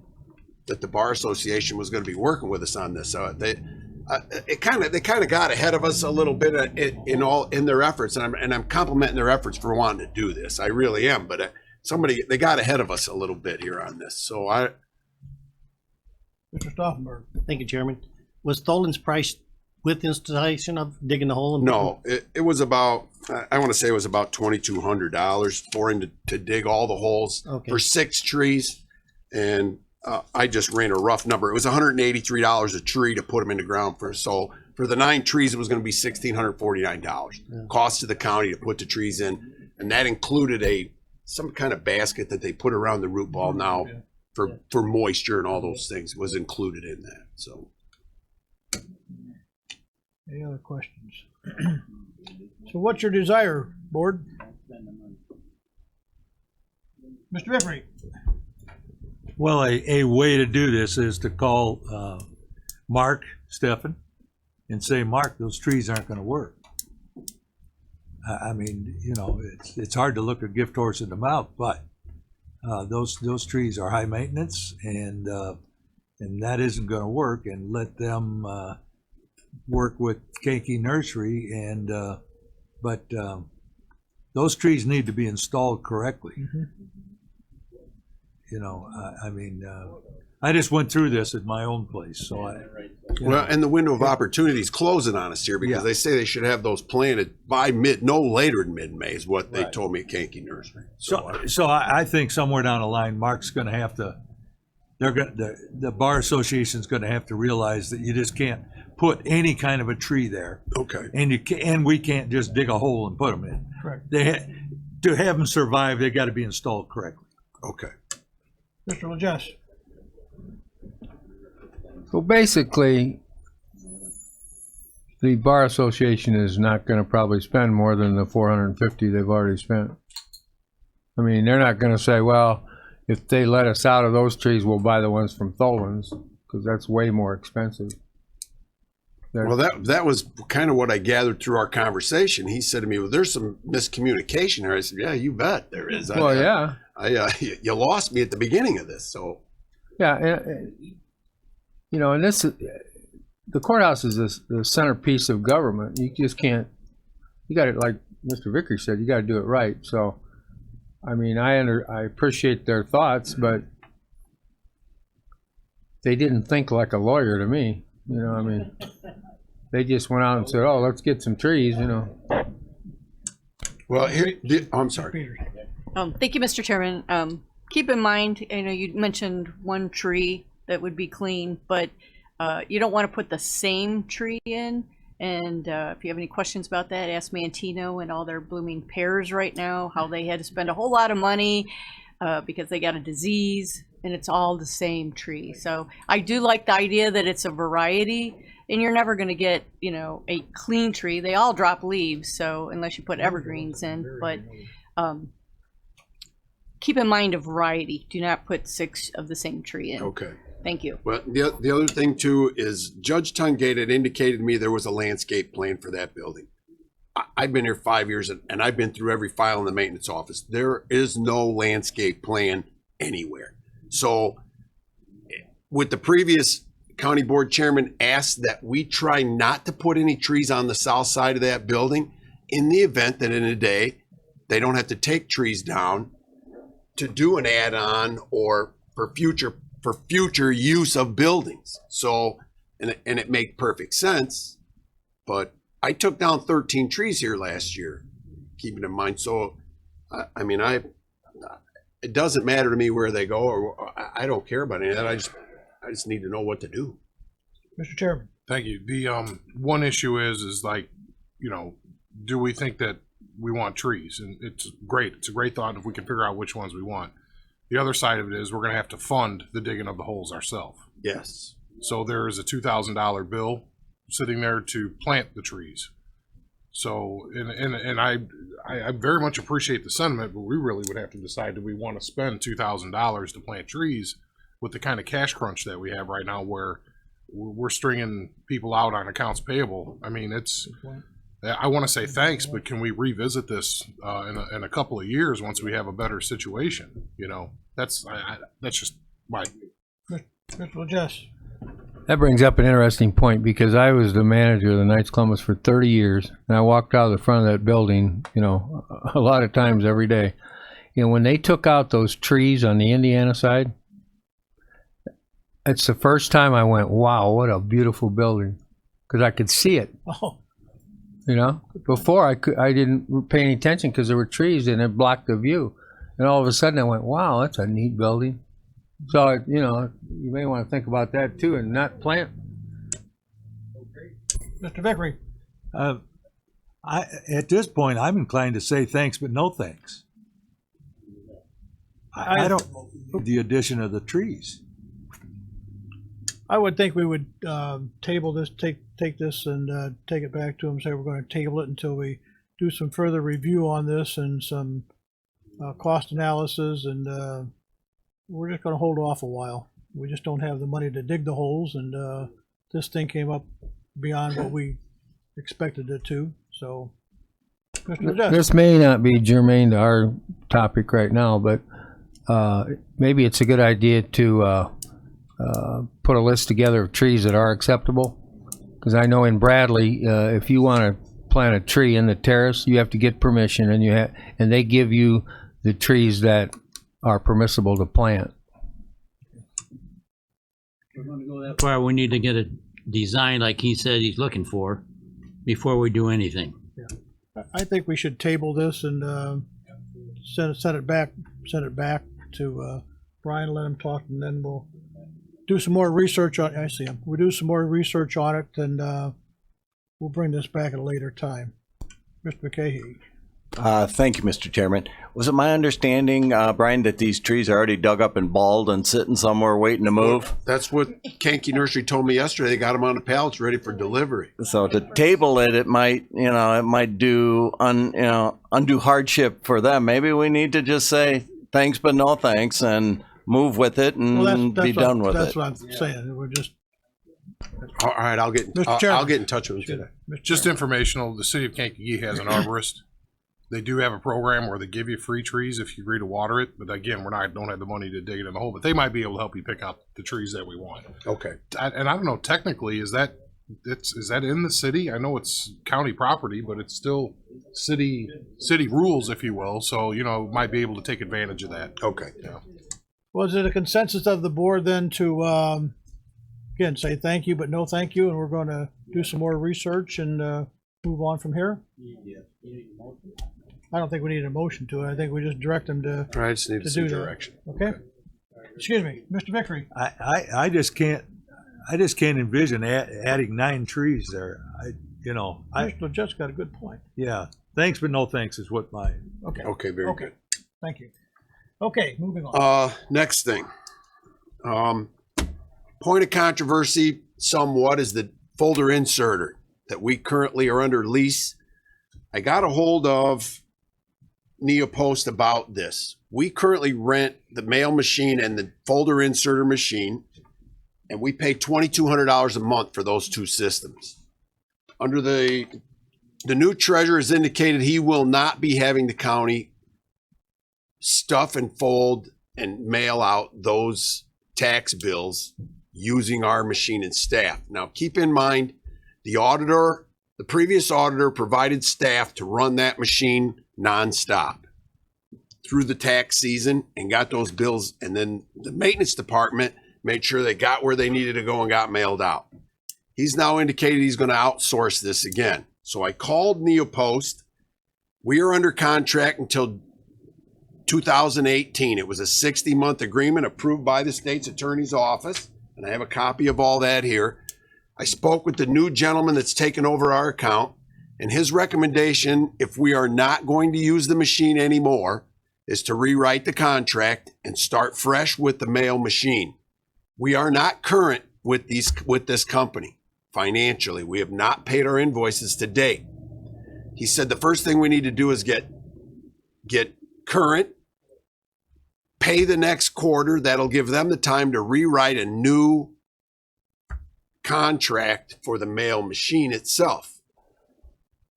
that the Bar Association was going to be working with us on this. So they kind of got ahead of us a little bit in their efforts, and I'm complimenting their efforts for wanting to do this. I really am, but they got ahead of us a little bit here on this. So Mr. Stauffenberg. Thank you, Chairman. Was Tholen's price with installation of digging the hole? And no, it was about, I want to say it was about $2,200 for him to dig all the holes for 6 trees. And I just ran a rough number. It was $183 a tree to put them in the ground for. So for the 9 trees, it was going to be $1,649. Cost to the county to put the trees in, and that included some kind of basket that they put around the root ball now for moisture and all those things was included in that. So. Any other questions? So what's your desire, board? Mr. Biffrey. Well, a way to do this is to call Mark Steffen and say, Mark, those trees aren't going to work. I mean, you know, it's hard to look a gift horse in the mouth, but those trees are high maintenance, and that isn't going to work. And let them work with Kankakee Nursery, but those trees need to be installed correctly. You know, I mean, I just went through this at my own place, so Well, and the window of opportunity is closing on us here because they say they should have those planted by no later than mid-May is what they told me at Kankakee Nursery. So I think somewhere down the line, Mark's going to have to. The bar association's going to have to realize that you just can't put any kind of a tree there, Okay. and we can't just dig a hole and put them in. Correct. To have them survive, they got to be installed correctly. Okay. Mr. Legess. So basically, the bar association is not going to probably spend more than the 450 they've already spent. I mean, they're not going to say, well, if they let us out of those trees, we'll buy the ones from Tholen's, because that's way more expensive. Well, that was kind of what I gathered through our conversation. He said to me, well, there's some miscommunication there. I said, yeah, you bet there is. Well, yeah. You lost me at the beginning of this, so. Yeah, and, you know, and this, the courthouse is the centerpiece of government. You just can't, you got to, like Mr. Vickery said, you got to do it right. So, I mean, I appreciate their thoughts, but they didn't think like a lawyer to me. You know, I mean, they just went out and said, "Oh, let's get some trees," you know. Well, here, I'm sorry. Thank you, Mr. Chairman. Keep in mind, I know you mentioned one tree that would be clean, but you don't want to put the same tree in. And if you have any questions about that, ask Mantino and all their blooming pears right now, how they had to spend a whole lot of money because they got a disease, and it's all the same tree. So I do like the idea that it's a variety, and you're never going to get, you know, a clean tree. They all drop leaves, so unless you put evergreens in, but keep in mind a variety. Do not put 6 of the same tree in. Okay. Thank you. Well, the other thing too is Judge Tungate had indicated to me there was a landscape plan for that building. I've been here 5 years and I've been through every file in the maintenance office. There is no landscape plan anywhere. So with the previous county board chairman asked that we try not to put any trees on the south side of that building in the event that in a day they don't have to take trees down to do an add-on or for future use of buildings. So, and it made perfect sense, but I took down 13 trees here last year, keeping in mind. So, I mean, it doesn't matter to me where they go, or I don't care about any of that. I just need to know what to do. Mr. Chairman. Thank you. The one issue is like, you know, do we think that we want trees? And it's great. It's a great thought if we can figure out which ones we want. The other side of it is we're going to have to fund the digging of the holes ourselves. Yes. So there is a $2,000 bill sitting there to plant the trees. So, and I very much appreciate the sentiment, but we really would have to decide, do we want to spend $2,000 to plant trees with the kind of cash crunch that we have right now where we're stringing people out on accounts payable? I mean, I want to say thanks, but can we revisit this in a couple of years once we have a better situation? You know, that's just my. Mr. Legess. That brings up an interesting point, because I was the manager of the Knights Columbus for 30 years, and I walked out of the front of that building, you know, a lot of times every day. You know, when they took out those trees on the Indiana side, it's the first time I went, wow, what a beautiful building, because I could see it. Oh. You know, before I didn't pay any attention because there were trees and it blocked the view. And all of a sudden I went, wow, that's a neat building. So, you know, you may want to think about that too and not plant. Mr. Vickery. At this point, I'm inclined to say thanks, but no thanks. I don't need the addition of the trees. I would think we would table this, take this and take it back to them, say we're going to table it until we do some further review on this and some cost analysis, and we're just going to hold off a while. We just don't have the money to dig the holes, and this thing came up beyond what we expected it to. So, Mr. Legess. This may not be germane to our topic right now, but maybe it's a good idea to put a list together of trees that are acceptable, because I know in Bradley, if you want to plant a tree in the terrace, you have to get permission, and they give you the trees that are permissible to plant. far, we need to get a design like he said he's looking for before we do anything. I think we should table this and send it back to Brian, let him talk, and then we'll do some more research on, I see him. We'll do some more research on it, and we'll bring this back at a later time. Mr. McCahey. Thank you, Mr. Chairman. Was it my understanding, Brian, that these trees are already dug up and balled and sitting somewhere waiting to move? That's what Kankakee Nursery told me yesterday. They got them on the pallets ready for delivery. So to table it, it might do undue hardship for them. Maybe we need to just say thanks, but no thanks, and move with it and be done with it. That's what I'm saying. We're just. All right, I'll get in touch with them today. Just informational, the city of Kankakee has an arborist. They do have a program where they give you free trees if you agree to water it. But again, don't have the money to dig it in the hole. But they might be able to help you pick out the trees that we want. Okay. And I don't know, technically, is that in the city? I know it's county property, but it's still city rules, if you will. So, might be able to take advantage of that. Okay. Yeah. Was it a consensus of the board then to, again, say thank you, but no thank you, and we're going to do some more research and move on from here? I don't think we need a motion to it. I think we just direct them to. I just need some do that. direction. Okay. Excuse me, Mr. Vickery. I just can't envision adding 9 trees there. Mr. Jeff's got a good point. Yeah, thanks, but no thanks is what my. Okay. Okay, very good. Thank you. Okay, moving on. Next thing. Point of controversy somewhat is the folder inserter that we currently are under lease. I got a hold of Neopost about this. We currently rent the mail machine and the folder inserter machine, and we pay $2,200 a month for those two systems. Under the new treasurer has indicated he will not be having the county stuff and fold and mail out those tax bills using our machine and staff. Now, keep in mind, the previous auditor provided staff to run that machine nonstop through the tax season and got those bills. And then the maintenance department made sure they got where they needed to go and got mailed out. He's now indicated he's going to outsource this again. So I called Neopost. We are under contract until 2018. It was a 60-month agreement approved by the state's attorney's office. And I have a copy of all that here. I spoke with the new gentleman that's taken over our account, and his recommendation, if we are not going to use the machine anymore, is to rewrite the contract and start fresh with the mail machine. We are not current with this company financially. We have not paid our invoices to date. He said the first thing we need to do is get current, pay the next quarter. That'll give them the time to rewrite a new contract for the mail machine itself.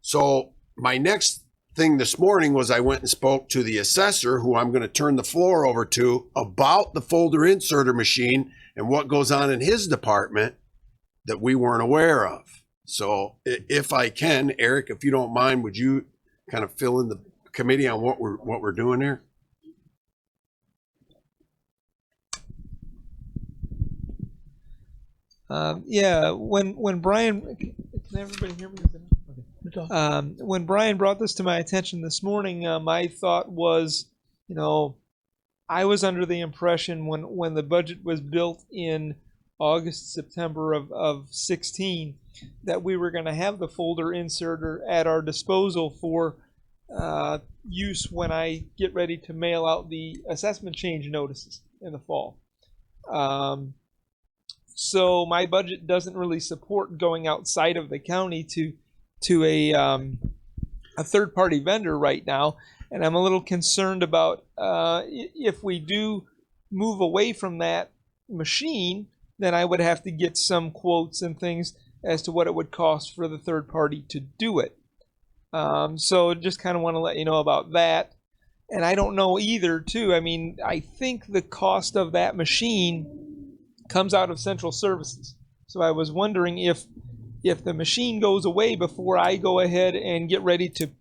So my next thing this morning was I went and spoke to the assessor, who I'm going to turn the floor over to, about the folder inserter machine and what goes on in his department that we weren't aware of. So if I can, Eric, if you don't mind, would you kind of fill in the committee on what we're doing here? When Brian, can everybody hear me? When Brian brought this to my attention this morning, my thought was, I was under the impression when the budget was built in August, September of 16, that we were going to have the folder inserter at our disposal for use when I get ready to mail out the assessment change notices in the fall. So my budget doesn't really support going outside of the county to a third-party vendor right now, and I'm a little concerned about if we do move away from that machine, then I would have to get some quotes and things as to what it would cost for the third party to do it. So just kind of want to let you know about that. And I don't know either, too. I mean, I think the cost of that machine comes out of central services. So I was wondering if the machine goes away before I go ahead and get ready to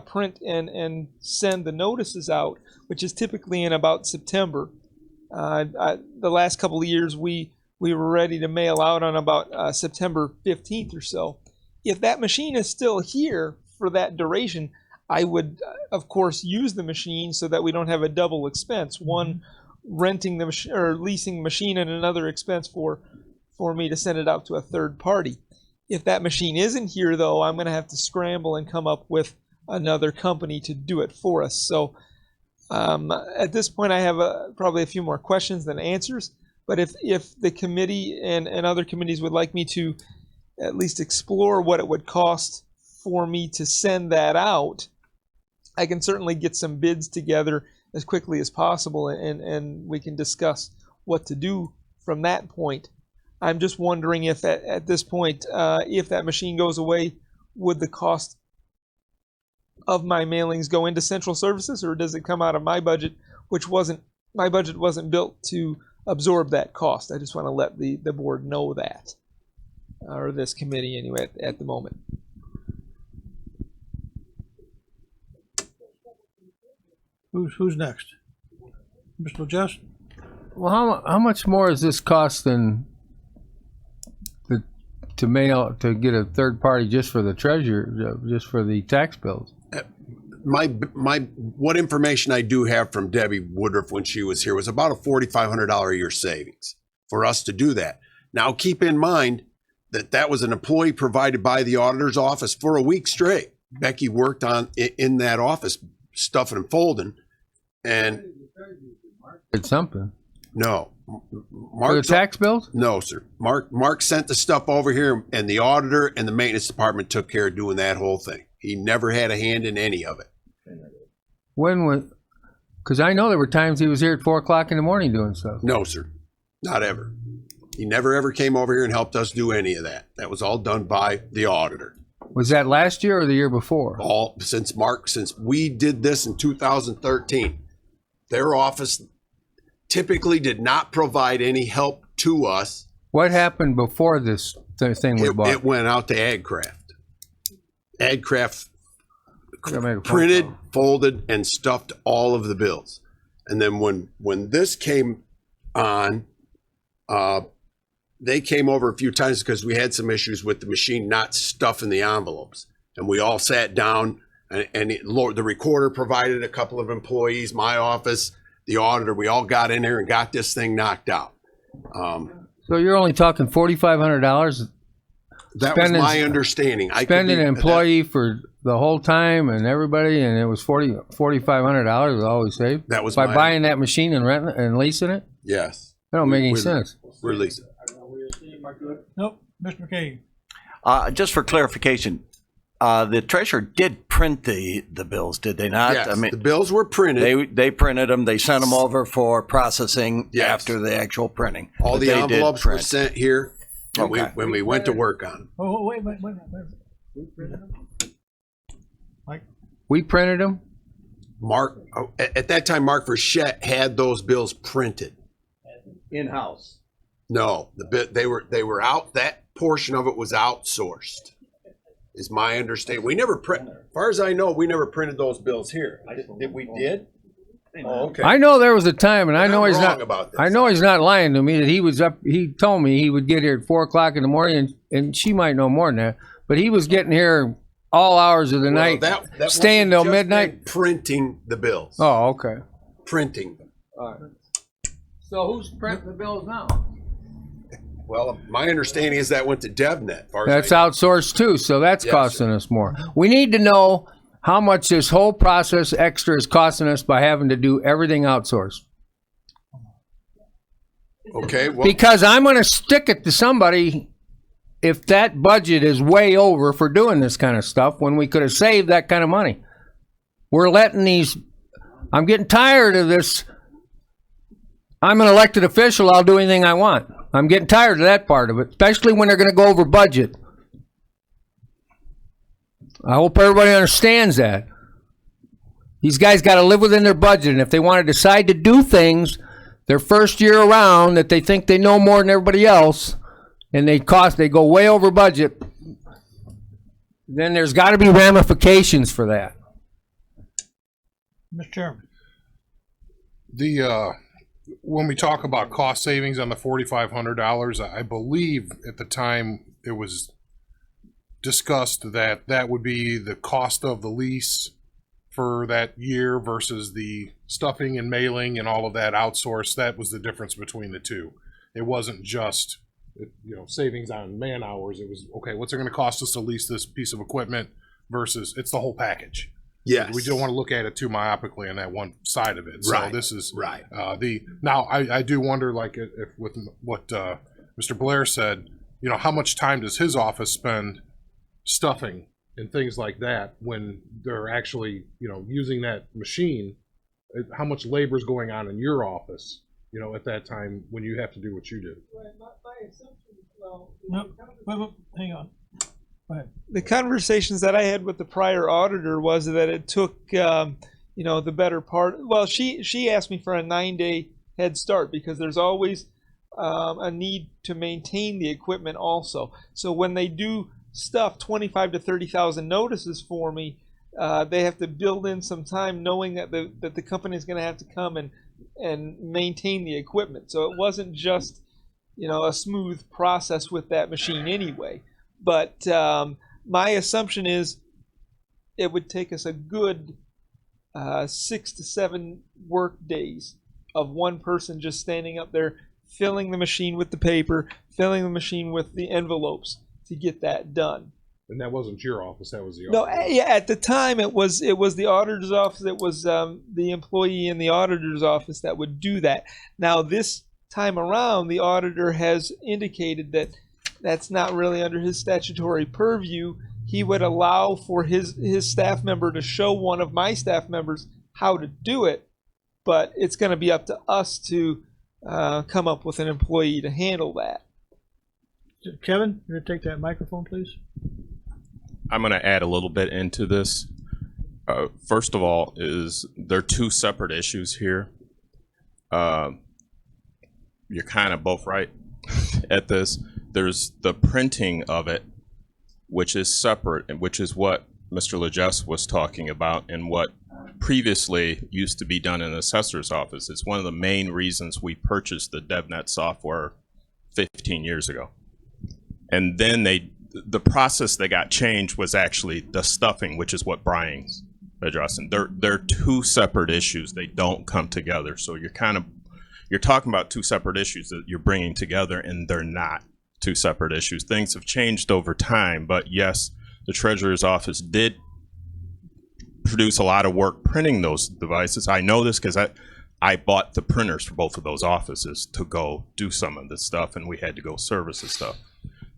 print and send the notices out, which is typically in about September. The last couple of years we we were ready to mail out on about September 15th or so. If that machine is still here for that duration, I would, of course, use the machine so that we don't have a double expense. One, renting the machine or leasing the machine, and another expense for me to send it out to a third party. If that machine isn't here, though, I'm going to have to scramble and come up with another company to do it for us. So at this point, I have probably a few more questions than answers. But if the committee and other committees would like me to at least explore what it would cost for me to send that out, I can certainly get some bids together as quickly as possible, and we can discuss what to do from that point. I'm just wondering if at this point, if that machine goes away, would the cost of my mailings go into central services, or does it come out of my budget, my budget wasn't built to absorb that cost? I just want to let the board know that, or this committee anyway, at the moment. Who's next? Mr. Jess? Well, how much more does this cost than to get a third party just for the treasurer, just for the tax bills? What information I do have from Debbie Woodruff when she was here was about a $4,500 a year savings for us to do that. Now, keep in mind that was an employee provided by the auditor's office for a week straight. Becky worked in that office, stuffing and folding, and it's something. No, for the tax bills? No, sir. Mark sent the stuff over here, and the auditor and the maintenance department took care of doing that whole thing. He never had a hand in any of it. Because I know there were times he was here at 4 o'clock in the morning doing stuff. No, sir. Not ever. He never ever came over here and helped us do any of that. That was all done by the auditor. Was that last year or the year before? Since we did this in 2013. Their office typically did not provide any help to us. What happened before this thing we bought? It went out to AgCraft. AgCraft printed, folded, and stuffed all of the bills. And then when this came on, they came over a few times because we had some issues with the machine not stuffing the envelopes. And we all sat down, and the recorder provided a couple of employees, my office, the auditor. We all got in there and got this thing knocked out. So you're only talking $4,500? That was my understanding. Spending an employee for the whole time and everybody, and it was $4,500 was all we saved? That was by buying that machine and renting and leasing it? Yes. That don't make any sense. We're leasing. Nope. Mr. McKay. Just for clarification, the treasurer did print the bills, did they not? Yes, I mean, the bills were printed. They printed them. They sent them over for processing Yes. after the actual printing. All But the they did envelopes were print. sent here Okay. when we went to work on them. Oh, wait. We printed them? Mike? We printed them? Mark, at that time, Mark Frechette had those bills printed. In-house. No, they were out. That portion of it was outsourced, is my understanding. We never print. As far as I know, we never printed those bills here. We did? Oh, okay. I know there was a time, and I know he's wrong not. about this. I know he's not lying to me that he was up. He told me he would get here at 4 o'clock in the morning, and she might know more than that. But he was getting here all hours of the night, that staying wasn't till just midnight. printing the bills. Oh, okay. Printing them. All right. So who's printing the bills now? Well, my understanding is that went to DevNet. That's outsourced too, so that's Yes, costing us more. We need to know how much this whole process extra is costing us by having to do everything outsourced. Okay. Well, Because I'm going to stick it to somebody if that budget is way over for doing this kind of stuff when we could have saved that kind of money. We're letting these, I'm getting tired of this. I'm an elected official, I'll do anything I want. I'm getting tired of that part of it, especially when they're going to go over budget. I hope everybody understands that. These guys got to live within their budget, and if they want to decide to do things their first year around that they think they know more than everybody else, and they go way over budget, then there's got to be ramifications for that. Mr. Chairman. when we talk about cost savings on the $4,500, I believe at the time it was discussed that that would be the cost of the lease for that year versus the stuffing and mailing and all of that outsourced. That was the difference between the two. It wasn't just, savings on man hours. It was, okay, what's it going to cost us to lease this piece of equipment versus it's the whole package. Yes. We don't want to look at it too myopically on that one side of it. So Right. this is Right. now I do wonder, like, if with what Mr. Blair said, how much time does his office spend stuffing and things like that when they're actually, using that machine? How much labor is going on in your office, at that time when you have to do what you do? No, wait, hang on. Go ahead. The conversations that I had with the prior auditor was that it took, the better part. Well, she asked me for a 9-day head start because there's always a need to maintain the equipment also. So when they do stuff 25 to 30,000 notices for me, they have to build in some time knowing that the company is going to have to come and maintain the equipment. So it wasn't just, a smooth process with that machine anyway. But my assumption is it would take us a good 6 to 7 work days of one person just standing up there, filling the machine with the paper, filling the machine with the envelopes to get that done. And that wasn't your office; that was the No, office. yeah. At the time, it was the auditor's office. It was the employee in the auditor's office that would do that. Now, this time around, the auditor has indicated that that's not really under his statutory purview. He would allow for his staff member to show one of my staff members how to do it, but it's going to be up to us to come up with an employee to handle that. Kevin, you gonna take that microphone, please? I'm going to add a little bit into this. First of all, there are two separate issues here. You're kind of both right at this. There's the printing of it, which is separate, and which is what Mr. Legess was talking about and what previously used to be done in the assessor's office. It's one of the main reasons we purchased the DevNet software 15 years ago. And then the process that got changed was actually the stuffing, which is what Brian's addressing. They're two separate issues. They don't come together. So you're talking about two separate issues that you're bringing together, and they're not two separate issues. Things have changed over time, but yes, the treasurer's office did produce a lot of work printing those devices. I know this because I bought the printers for both of those offices to go do some of this stuff, and we had to go service the stuff.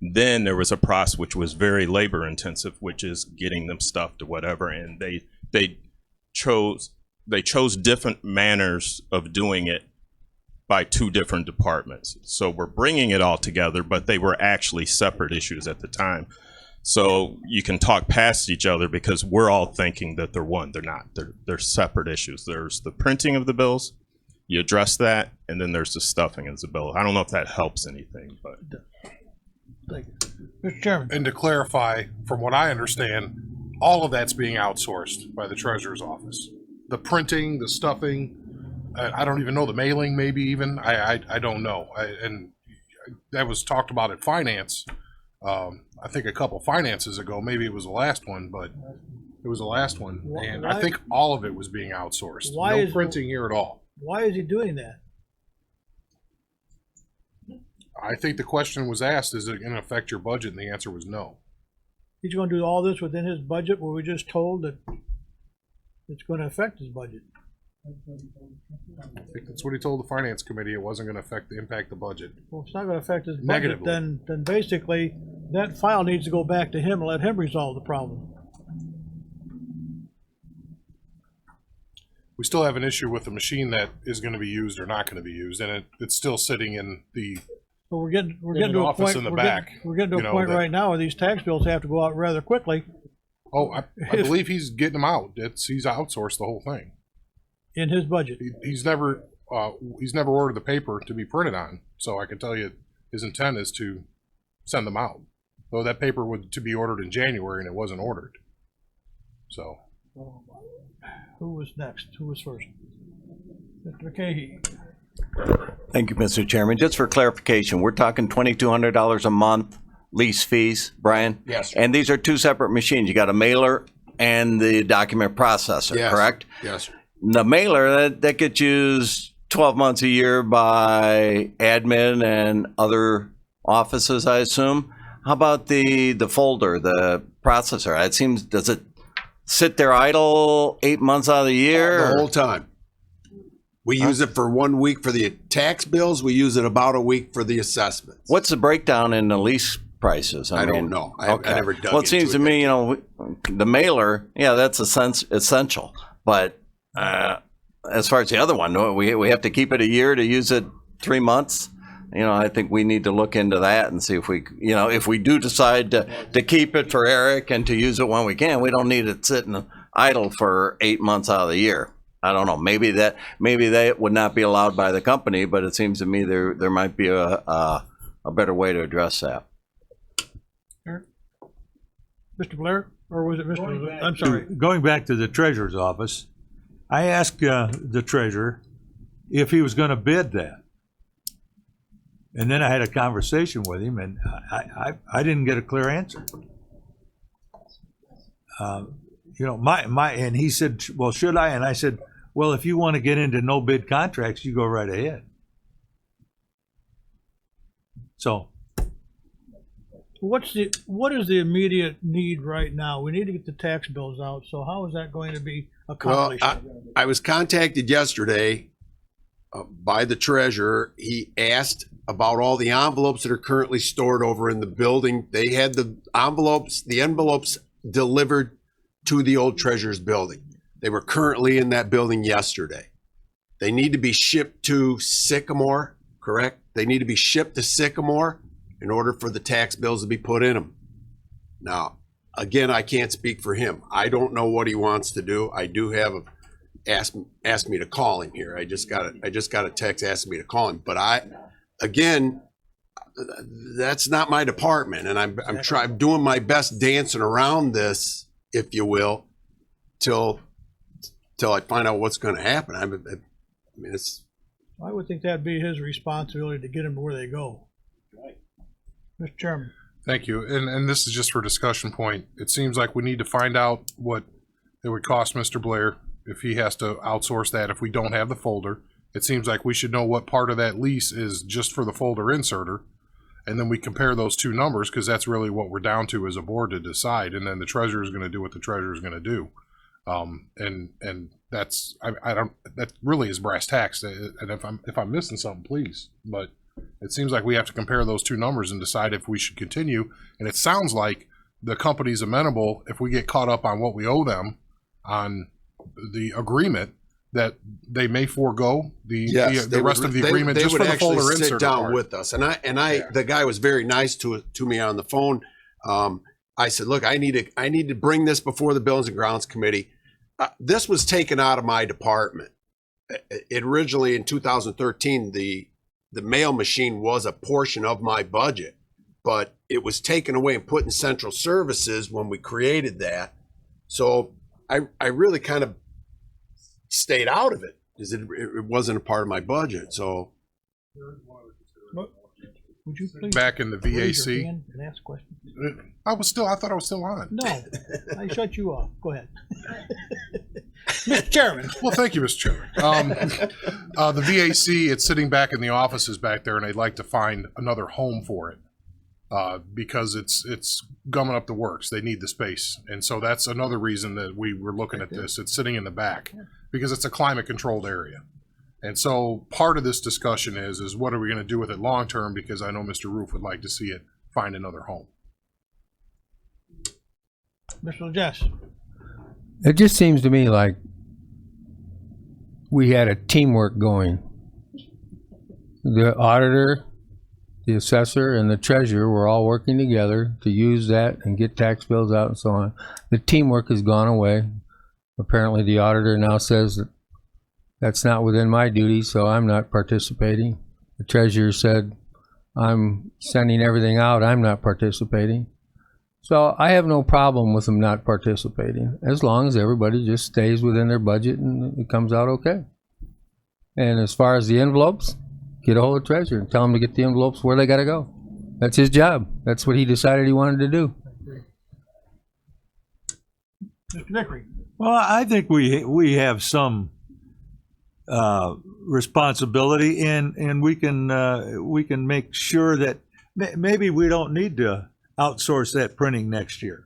Then there was a process which was very labor intensive, which is getting them stuffed or whatever, and they chose different manners of doing it by two different departments. So we're bringing it all together, but they were actually separate issues at the time. So you can talk past each other because we're all thinking that they're one. They're not. They're separate issues. There's the printing of the bills, you address that, and then there's the stuffing of the bill. I don't know if that helps anything, but. Thank you. Mr. Chairman. And to clarify, from what I understand, all of that's being outsourced by the treasurer's office. The printing, the stuffing, I don't even know, the mailing, maybe even, I don't know. And that was talked about at finance, I think a couple finances ago, maybe it was the last one, but it was the last one. And I think all of it was being outsourced. No printing here at all. Why is he doing that? I think the question was asked, is it going to affect your budget? And the answer was no. He's going to do all this within his budget, where we just told that it's going to affect his budget. I think that's what he told the finance committee. It wasn't going to impact the budget. Well, it's not going to affect his budget. Negatively. Then basically that file needs to go back to him and let him resolve the problem. We still have an issue with the machine that is going to be used or not going to be used, and it's still sitting in the. But we're getting an to a office point. in the We're back, getting to you a know, point that- right now where these tax bills have to go out rather quickly. Oh, I believe he's getting them out. He's outsourced the whole thing. In his budget. He's never ordered the paper to be printed on, so I can tell you his intent is to send them out. Though that paper was to be ordered in January and it wasn't ordered. So. Who was next? Who was first? Mr. McKay. Thank you, Mr. Chairman. Just for clarification, we're talking $2,200 a month lease fees, Brian? Yes, sir. And these are two separate machines. You got a mailer and the document processor, Yes. correct? Yes. The mailer, that gets used 12 months a year by admin and other offices, I assume. How about the folder, the processor? It seems, does it sit there idle 8 months out of the year? The or- whole time. We use it for 1 week for the tax bills. We use it about a week for the assessments. What's the breakdown in the lease prices? I don't know. I never dug Well, it seems into to it. me, the mailer, yeah, that's essential. But as far as the other one, we have to keep it a year to use it 3 months. I think we need to look into that and see if if we do decide to keep it for Eric and to use it when we can, we don't need it sitting idle for 8 months out of the year. I don't know. Maybe that would not be allowed by the company, but it seems to me there might be a better way to address that. Mr. Blair, or was it Mr.? I'm sorry. Going back to the treasurer's office, I asked the treasurer if he was going to bid that. And then I had a conversation with him, and I didn't get a clear answer. And he said, well, should I? And I said, well, if you want to get into no bid contracts, you go right ahead. So What is the immediate need right now? We need to get the tax bills out, so how is that going to be Well, accomplished? I was contacted yesterday by the treasurer. He asked about all the envelopes that are currently stored over in the building. They had the envelopes delivered to the old treasurer's building. They were currently in that building yesterday. They need to be shipped to Sycamore, correct? They need to be shipped to Sycamore in order for the tax bills to be put in them. Now, again, I can't speak for him. I don't know what he wants to do. I do have asked me to call him here. I just got a text asking me to call him. But that's not my department, and I'm doing my best dancing around this, if you will, till I find out what's going to happen. I mean, it's. I would think that'd be his responsibility to get them to where they go. Right. Mr. Chairman. Thank you. And this is just for discussion point. It seems like we need to find out what it would cost Mr. Blair if he has to outsource that if we don't have the folder. It seems like we should know what part of that lease is just for the folder inserter. And then we compare those two numbers, because that's really what we're down to as a board to decide. And then the treasurer is going to do what the treasurer is going to do. And that's, that really is brass tacks. And if I'm missing something, please. But it seems like we have to compare those two numbers and decide if we should continue. And it sounds like the company's amenable, if we get caught up on what we owe them on the agreement, that they may forego the rest of the agreement just for the folder insert. Sit down with us, and the guy was very nice to me on the phone. I said, look, I need to bring this before the Buildings and Grounds Committee. This was taken out of my department. It originally in 2013, the mail machine was a portion of my budget, but it was taken away and put in central services when we created that. So I really kind of stayed out of it because it wasn't a part of my budget. So Would you please back in the raise your VAC, hand and ask questions? I thought I was still on. No, I shut you off. Go ahead. Mr. Chairman. Well, thank you, Mr. Chairman. The VAC, it's sitting back in the offices back there, and they'd like to find another home for it because it's gumming up the works. They need the space. And so that's another reason that we were looking at this. It's sitting in the back because it's a climate-controlled area. And so part of this discussion is what are we going to do with it long-term, because I know Mr. Roof would like to see it find another home. Mr. Jess. It just seems to me like we had a teamwork going. The auditor, the assessor, and the treasurer were all working together to use that and get tax bills out and so on. The teamwork has gone away. Apparently the auditor now says that that's not within my duty, so I'm not participating. The treasurer said, I'm sending everything out, I'm not participating. So I have no problem with them not participating, as long as everybody just stays within their budget and it comes out okay. And as far as the envelopes, get a hold of treasurer and tell him to get the envelopes where they got to go. That's his job. That's what he decided he wanted to do. Mr. Dickery. Well, I think we have some responsibility, and we can make sure that maybe we don't need to outsource that printing next year.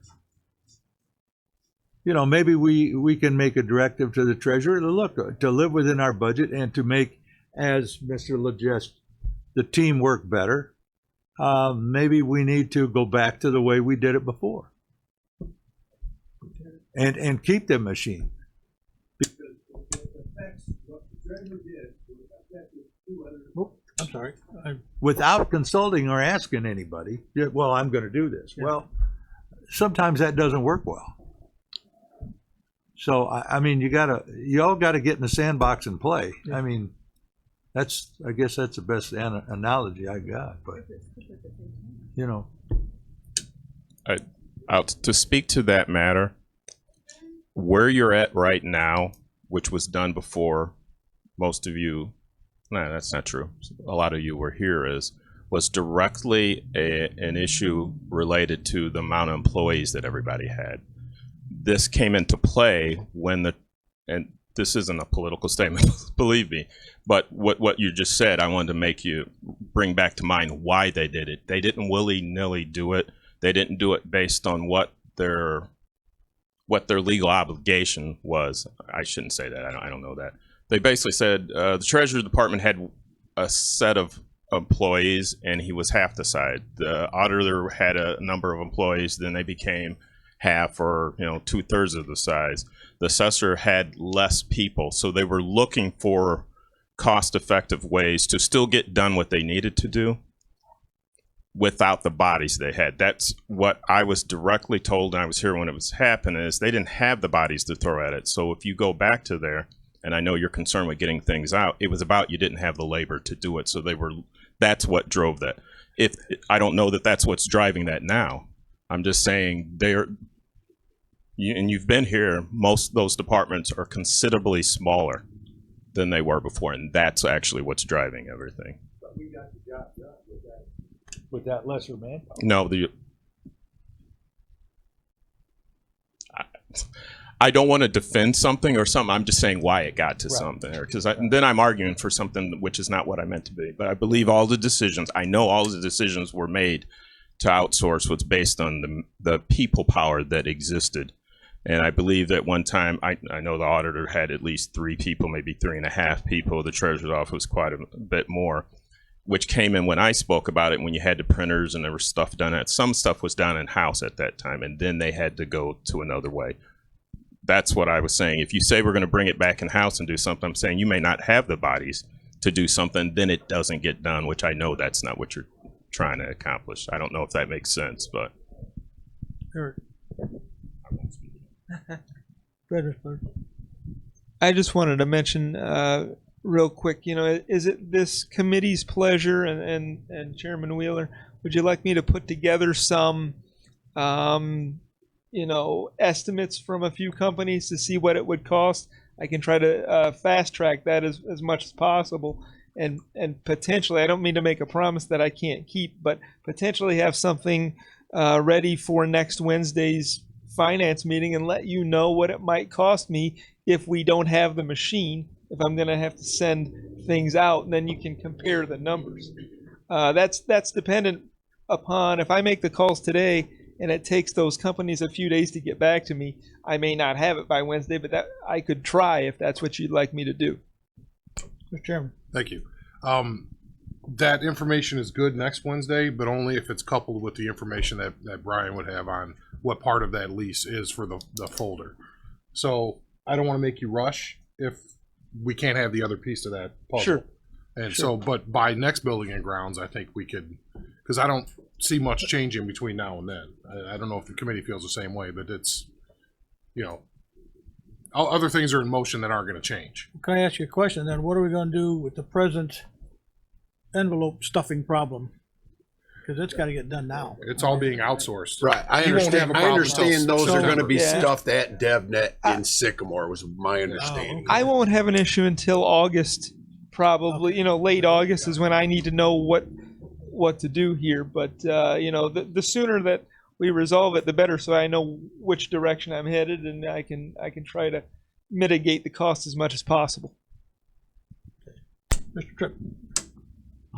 You know, maybe we can make a directive to the treasurer to live within our budget and to make, as Mr. Legest, the team work better. Maybe we need to go back to the way we did it before, and keep the machine. I'm sorry. Without consulting or asking anybody, well, I'm going to do this. Yeah. Well, sometimes that doesn't work well. So I mean, you all got to get in the sandbox and play. Yeah. I mean, I guess that's the best analogy I got. But you know, to speak to that matter, where you're at right now, which was done before most of you. No, that's not true. A lot of you were here. Was directly an issue related to the amount of employees that everybody had. This came into play when and this isn't a political statement, believe me, but what you just said, I wanted to bring back to mind why they did it. They didn't willy-nilly do it. They didn't do it based on what their legal obligation was. I shouldn't say that. I don't know that. They basically said the Treasury Department had a set of employees, and he was half the size. The auditor had a number of employees, then they became half or 2/3 of the size. The assessor had less people, so they were looking for cost-effective ways to still get done what they needed to do without the bodies they had. That's what I was directly told, and I was here when it was happening, is they didn't have the bodies to throw at it. So if you go back to there, and I know you're concerned with getting things out, it was about you didn't have the labor to do it. So that's what drove that. I don't know that that's what's driving that now. I'm just saying and you've been here, most of those departments are considerably smaller than they were before, and that's actually what's driving everything. But we got the job done with that lesser manpower. No, I don't want to defend something or something. I'm just saying why it got to something, because then I'm arguing for something which is not what I meant to be. But I believe all the decisions were made to outsource was based on the people power that existed. And I believe that one time, I know the auditor had at least 3 people, maybe 3.5 people. The treasurer's office was quite a bit more, which came in when I spoke about it, when you had the printers and there was stuff done. Some stuff was done in-house at that time, and then they had to go to another way. That's what I was saying. If you say we're going to bring it back in-house and do something, I'm saying you may not have the bodies to do something, then it doesn't get done, which I know that's not what you're trying to accomplish. I don't know if that makes sense, but. Eric. I just wanted to mention real quick, is it this committee's pleasure and Chairman Wheeler, would you like me to put together some estimates from a few companies to see what it would cost? I can try to fast track that as much as possible, and potentially, I don't mean to make a promise that I can't keep, but potentially have something ready for next Wednesday's finance meeting and let you know what it might cost me if we don't have the machine, if I'm going to have to send things out, and then you can compare the numbers. That's dependent upon, if I make the calls today and it takes those companies a few days to get back to me, I may not have it by Wednesday, but that I could try if that's what you'd like me to do. Mr. Chairman. Thank you. That information is good next Wednesday, but only if it's coupled with the information that Brian would have on what part of that lease is for the folder. So I don't want to make you rush if we can't have the other piece of that puzzle. Sure. And so, but by next building and grounds, I think we could, because I don't see much changing between now and then. I don't know if the committee feels the same way, but it's, other things are in motion that aren't going to change. Can I ask you a question then? What are we going to do with the present envelope stuffing problem? Because it's got to get done now. It's all being outsourced. Right. I understand those are going to be stuffed at DevNet in Sycamore, was my understanding. I won't have an issue until August probably, late August is when I need to know what to do here. But, the sooner that we resolve it, the better, so I know which direction I'm headed, and I can try to mitigate the cost as much as possible. Mr. Tripp.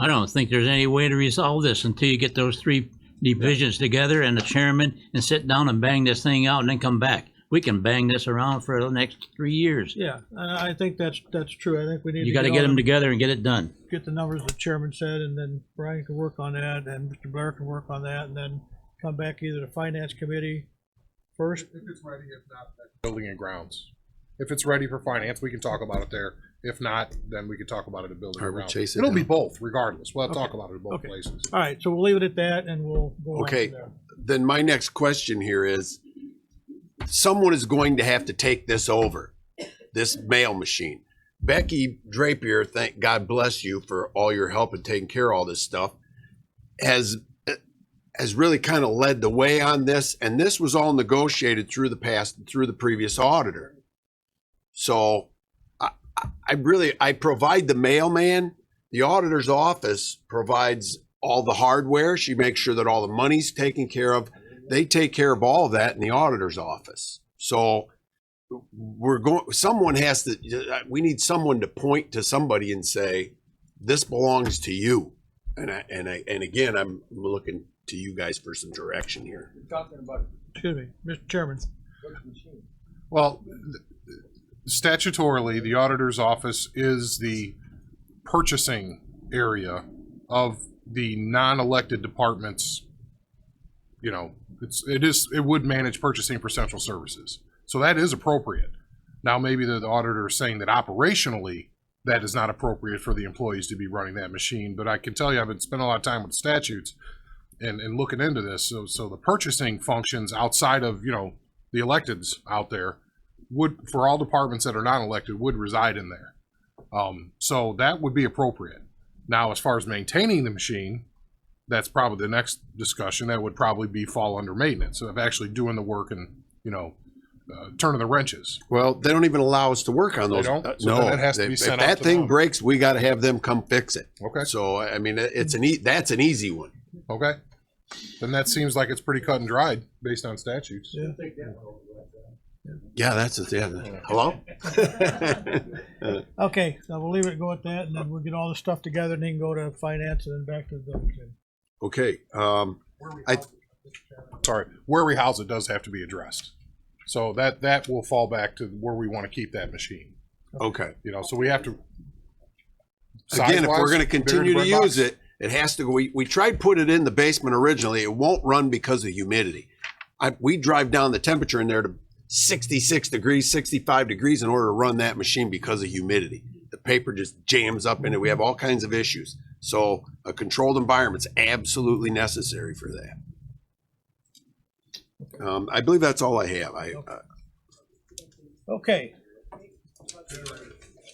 I don't think there's any way to resolve this until you get those three divisions together and the chairman and sit down and bang this thing out and then come back. We can bang this around for the next 3 years. Yeah, I think that's true. I think we need You got to get them together and get it done. Get the numbers the chairman said, and then Brian can work on that, and Mr. Blair can work on that, and then come back either to finance committee first. If it's ready, if not, building and grounds. If it's ready for finance, we can talk about it there. If not, then we can talk about it at building and grounds. It'll be both, regardless. We'll talk about it at both places. All right, so we'll leave it at that, and we'll go on Okay, from there. then my next question here is, someone is going to have to take this over, this mail machine. Becky Drapier, thank God bless you for all your help in taking care of all this stuff, has really kind of led the way on this, and this was all negotiated through the previous auditor. So I provide the mailman. The auditor's office provides all the hardware. She makes sure that all the money's taken care of. They take care of all of that in the auditor's office. So we need someone to point to somebody and say, this belongs to you. And again, I'm looking to you guys for some direction here. Excuse me, Mr. Chairman. Well, statutorily, the auditor's office is the purchasing area of the non-elected departments. It would manage purchasing for central services. So that is appropriate. Now, maybe the auditor is saying that operationally, that is not appropriate for the employees to be running that machine. But I can tell you, I've been spending a lot of time with statutes and looking into this. So the purchasing functions outside of, the electeds out there would, for all departments that are non-elected, would reside in there. So that would be appropriate. Now, as far as maintaining the machine, that's probably the next discussion. That would probably fall under maintenance, of actually doing the work and, turning the wrenches. Well, they don't even allow us to work on those. They don't? So then it has to be sent if out that to thing them. breaks, we got to have them come fix it. Okay. So I mean, that's an easy one. Okay. Then that seems like it's pretty cut and dried based on statutes. Yeah. Yeah, hello. Okay, so we'll leave it go at that, and then we'll get all the stuff together, and then go to finance, and then back to the building. Okay. Where we house it does have to be addressed. So that will fall back to where we want to keep that machine. Okay. So we have to. Again, if we're going to continue to bigger than use it, it has to go. We tried put it in the basement originally. It won't run because of humidity. We drive down the temperature in there to 66 degrees, 65 degrees in order to run that machine because of humidity. The paper just jams up in it. We have all kinds of issues. So a controlled environment's absolutely necessary for that. I believe that's all I have. Okay.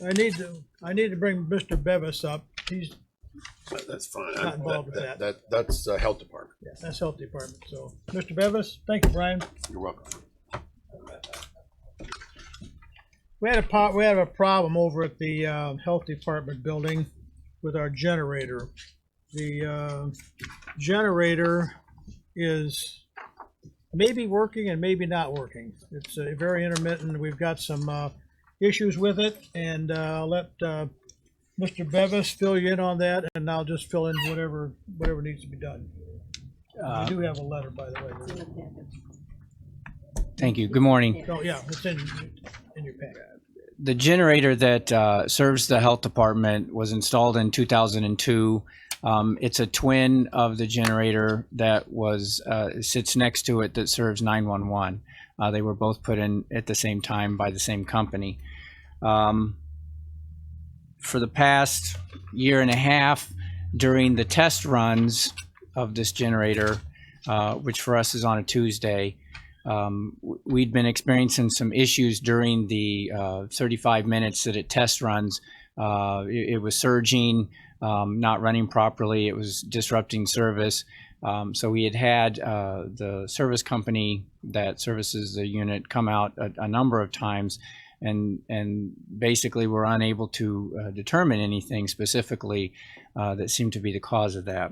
I need to bring Mr. Bevis up. He's That's fine. not involved with that. That's health department. Yeah, that's health department. So, Mr. Bevis, thank you, Brian. You're welcome. We had a problem over at the health department building with our generator. The generator is maybe working and maybe not working. It's very intermittent. We've got some issues with it, and I'll let Mr. Bevis fill you in on that, and I'll just fill in whatever needs to be done. We do have a letter, by the way. Thank you. Good morning. Oh, yeah, it's in your packet. The generator that serves the health department was installed in 2002. It's a twin of the generator that sits next to it that serves 911. They were both put in at the same time by the same company. For the past year and a half, during the test runs of this generator, which for us is on a Tuesday, we'd been experiencing some issues during the 35 minutes that it test runs. It was surging, not running properly. It was disrupting service. So we had the service company that services the unit come out a number of times, and basically were unable to determine anything specifically that seemed to be the cause of that.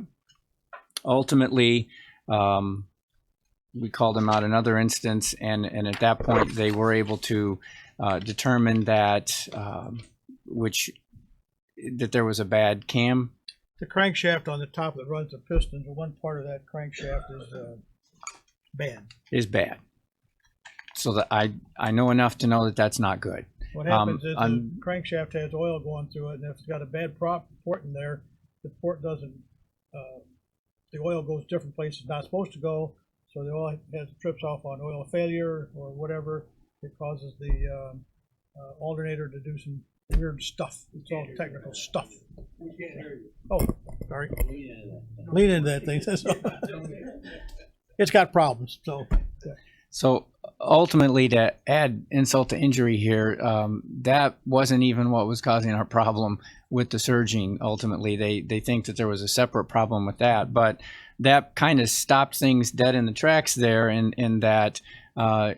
Ultimately, we called them out another instance, and at that point they were able to determine that that there was a bad cam. The crankshaft on the top that runs the pistons, one part of that crankshaft is bad. Is bad. So that I know enough to know that that's not good. What happens is the crankshaft has oil going through it, and if it's got a bad port in there, the port doesn't, the oil goes different places it's not supposed to go, so the oil trips off on oil failure or whatever. It causes the alternator to do some weird stuff. It's all technical stuff. Oh, sorry. Lean into that thing. It's got problems. So ultimately, to add insult to injury here, that wasn't even what was causing our problem with the surging. Ultimately, they think that there was a separate problem with that, but that kind of stopped things dead in the tracks there, in that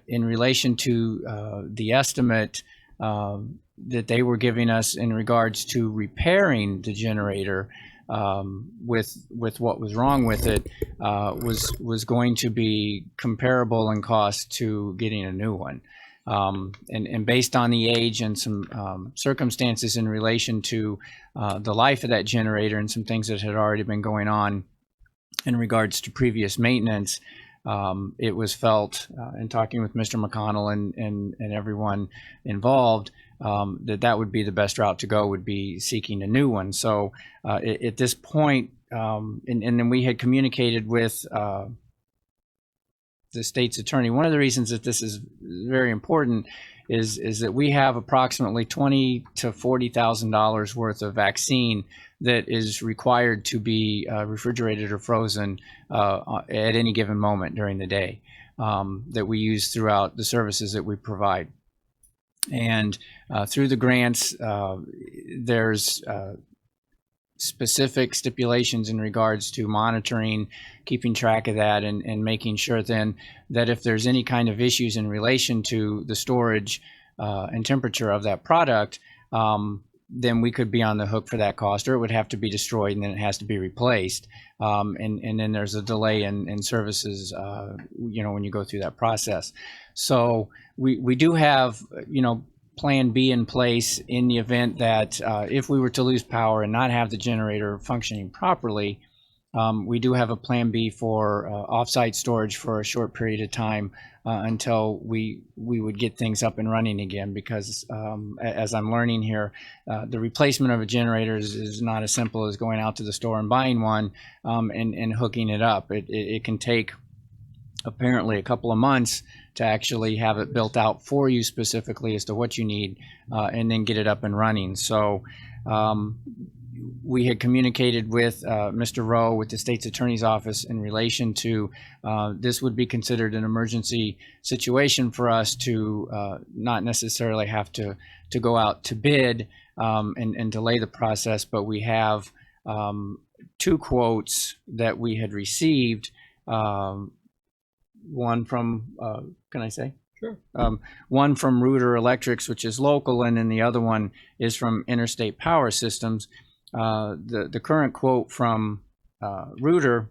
in relation to the estimate that they were giving us in regards to repairing the generator, with what was wrong with it, was going to be comparable in cost to getting a new one. And based on the age and some circumstances in relation to the life of that generator and some things that had already been going on in regards to previous maintenance, it was felt, in talking with Mr. McConnell and everyone involved, that would be the best route to go, would be seeking a new one. So at this point, and then we had communicated with the state's attorney. One of the reasons that this is very important is that we have approximately $20,000 to $40,000 worth of vaccine that is required to be refrigerated or frozen at any given moment during the day, that we use throughout the services that we provide. And through the grants, there's specific stipulations in regards to monitoring, keeping track of that, and making sure then that if there's any kind of issues in relation to the storage and temperature of that product, then we could be on the hook for that cost, or it would have to be destroyed and then it has to be replaced. And then there's a delay in services, when you go through that process. So we do have, plan B in place in the event that if we were to lose power and not have the generator functioning properly, we do have a plan B for offsite storage for a short period of time until we would get things up and running again, because as I'm learning here, the replacement of a generator is not as simple as going out to the store and buying one and hooking it up. It can take apparently a couple of months to actually have it built out for you specifically as to what you need, and then get it up and running. So we had communicated with Mr. Rowe with the state's attorney's office in relation to this would be considered an emergency situation for us to not necessarily have to go out to bid and delay the process, but we have two quotes that we had received. One from, can I say? Sure. One from Reuter Electrics, which is local, and then the other one is from Interstate Power Systems. The current quote from Reuter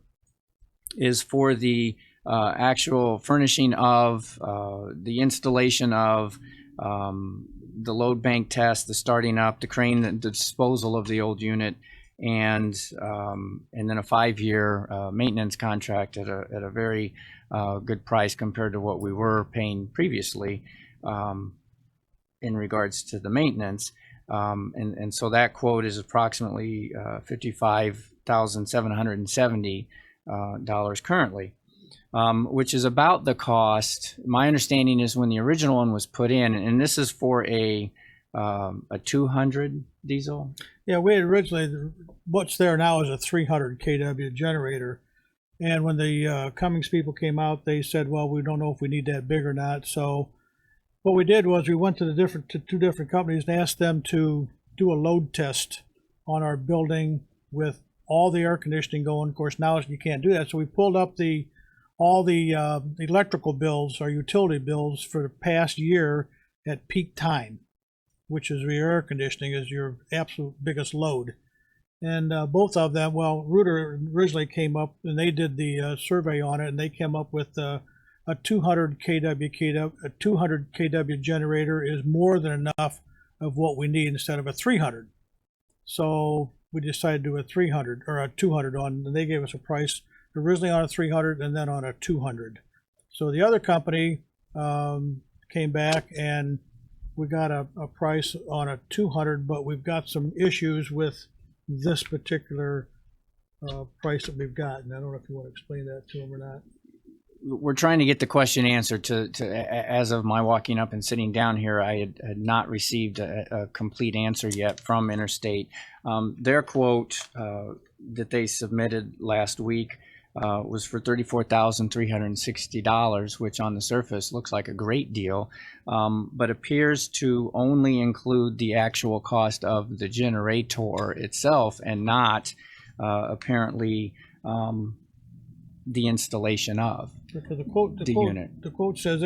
is for the actual furnishing of the installation of the load bank test, the starting up, the crane, the disposal of the old unit, and then a 5-year maintenance contract at a very good price compared to what we were paying previously in regards to the maintenance. And so that quote is approximately $55,770 currently, which is about the cost. My understanding is when the original one was put in, and this is for a 200 diesel. Yeah, we had originally, what's there now is a 300 kW generator. And when the Cummings people came out, they said, well, we don't know if we need that big or not. So what we did was we went to two different companies and asked them to do a load test on our building with all the air conditioning going. Of course, now you can't do that. So we pulled up all the electrical bills or utility bills for the past year at peak time, which is your air conditioning is your absolute biggest load. And both of them, well, Reuter originally came up and they did the survey on it, and they came up with a 200 kW generator is more than enough of what we need instead of a 300. So we decided to do a 300 or a 200 on, and they gave us a price originally on a 300 and then on a 200. So the other company came back and we got a price on a 200, but we've got some issues with this particular price that we've got. And I don't know if you want to explain that to them or not. We're trying to get the question answered to as of my walking up and sitting down here, I had not received a complete answer yet from Interstate. Their quote that they submitted last week was for $34,360, which on the surface looks like a great deal, but appears to only include the actual cost of the generator itself and not apparently the installation of the unit. The quote says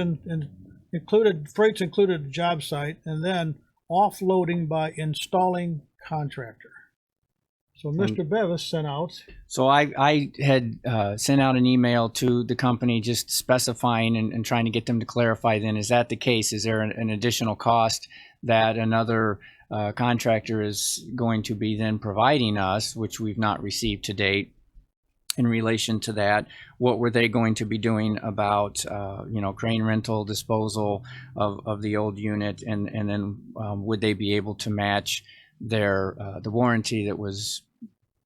included freights included the job site and then offloading by installing contractor. So Mr. Bevis sent out. So I had sent out an email to the company just specifying and trying to get them to clarify then, is that the case? Is there an additional cost that another contractor is going to be then providing us, which we've not received to date? In relation to that, what were they going to be doing about crane rental, disposal of the old unit, and then would they be able to match their the warranty that was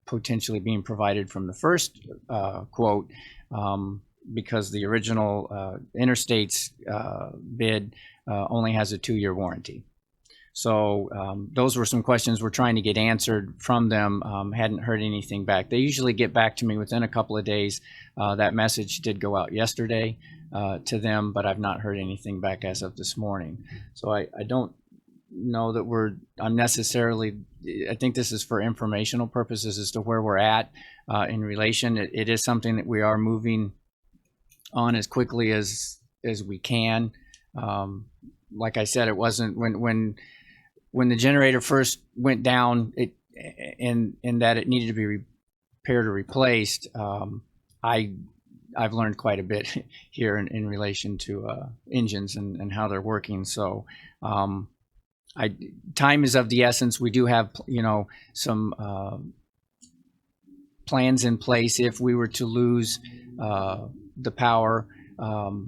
potentially being provided from the first quote, because the original Interstate's bid only has a 2-year warranty. So those were some questions we're trying to get answered from them. Hadn't heard anything back. They usually get back to me within a couple of days. That message did go out yesterday to them, but I've not heard anything back as of this morning. So I don't know that we're unnecessarily, I think this is for informational purposes as to where we're at in relation. It is something that we are moving on as quickly as we can. Like I said, it wasn't when the generator first went down, in that it needed to be repaired or replaced. I've learned quite a bit here in relation to engines and how they're working. So time is of the essence. We do have some plans in place if we were to lose the power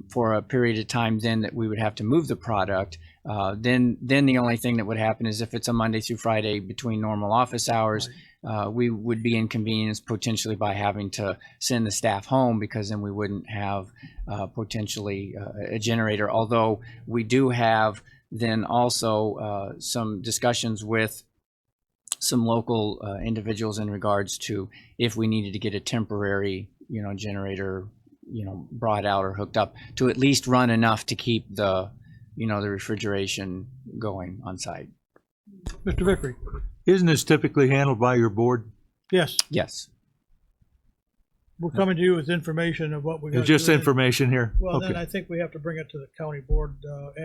for a period of time, then that we would have to move the product. Then the only thing that would happen is if it's a Monday through Friday between normal office hours, we would be inconvenienced potentially by having to send the staff home, because then we wouldn't have potentially a generator. Although we do have then also some discussions with some local individuals in regards to if we needed to get a temporary generator brought out or hooked up to at least run enough to keep the the refrigeration going on site. Mr. Vickery. Isn't this typically handled by your board? Yes. Yes. We're coming to you with information of what we're going It's to do. just information here. Well, Okay. then I think we have to bring it to the county board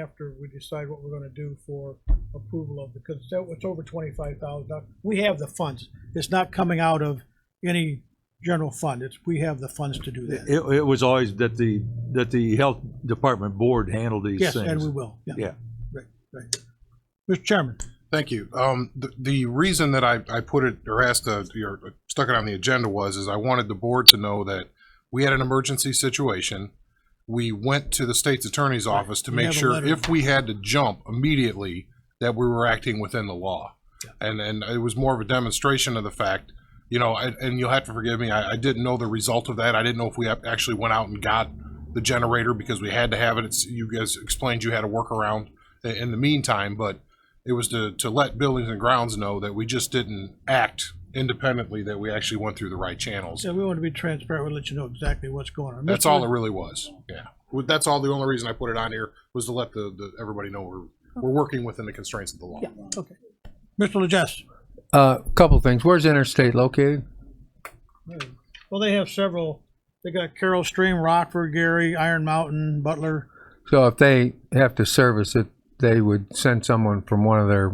after we decide what we're going to do for approval of, because it's over $25,000. We have the funds. It's not coming out of any general fund. We have the funds to do that. It was always that the health department board handled these Yes, things. and we will. Yeah. Right. Mr. Chairman. Thank you. The reason that I put it or asked stuck it on the agenda is I wanted the board to know that we had an emergency situation. We went to the state's attorney's office to We make have a sure letter. if we had to jump immediately that we were acting within the law. And it was more of a demonstration of the fact, and you'll have to forgive me, I didn't know the result of that. I didn't know if we actually went out and got the generator because we had to have it. You guys explained you had a workaround in the meantime, but it was to let Buildings and Grounds know that we just didn't act independently, that we actually went through the right channels. Yeah, we want to be transparent. We'll let you know exactly what's going on. That's all it really was. Yeah. That's all. The only reason I put it on here was to let everybody know we're working within the constraints of the law. Yeah, okay. Mr. Legess. Couple things. Where's Interstate located? Well, they have several. They got Carroll Stream, Rockford, Gary, Iron Mountain, Butler. So if they have to service it, they would send someone from one of their,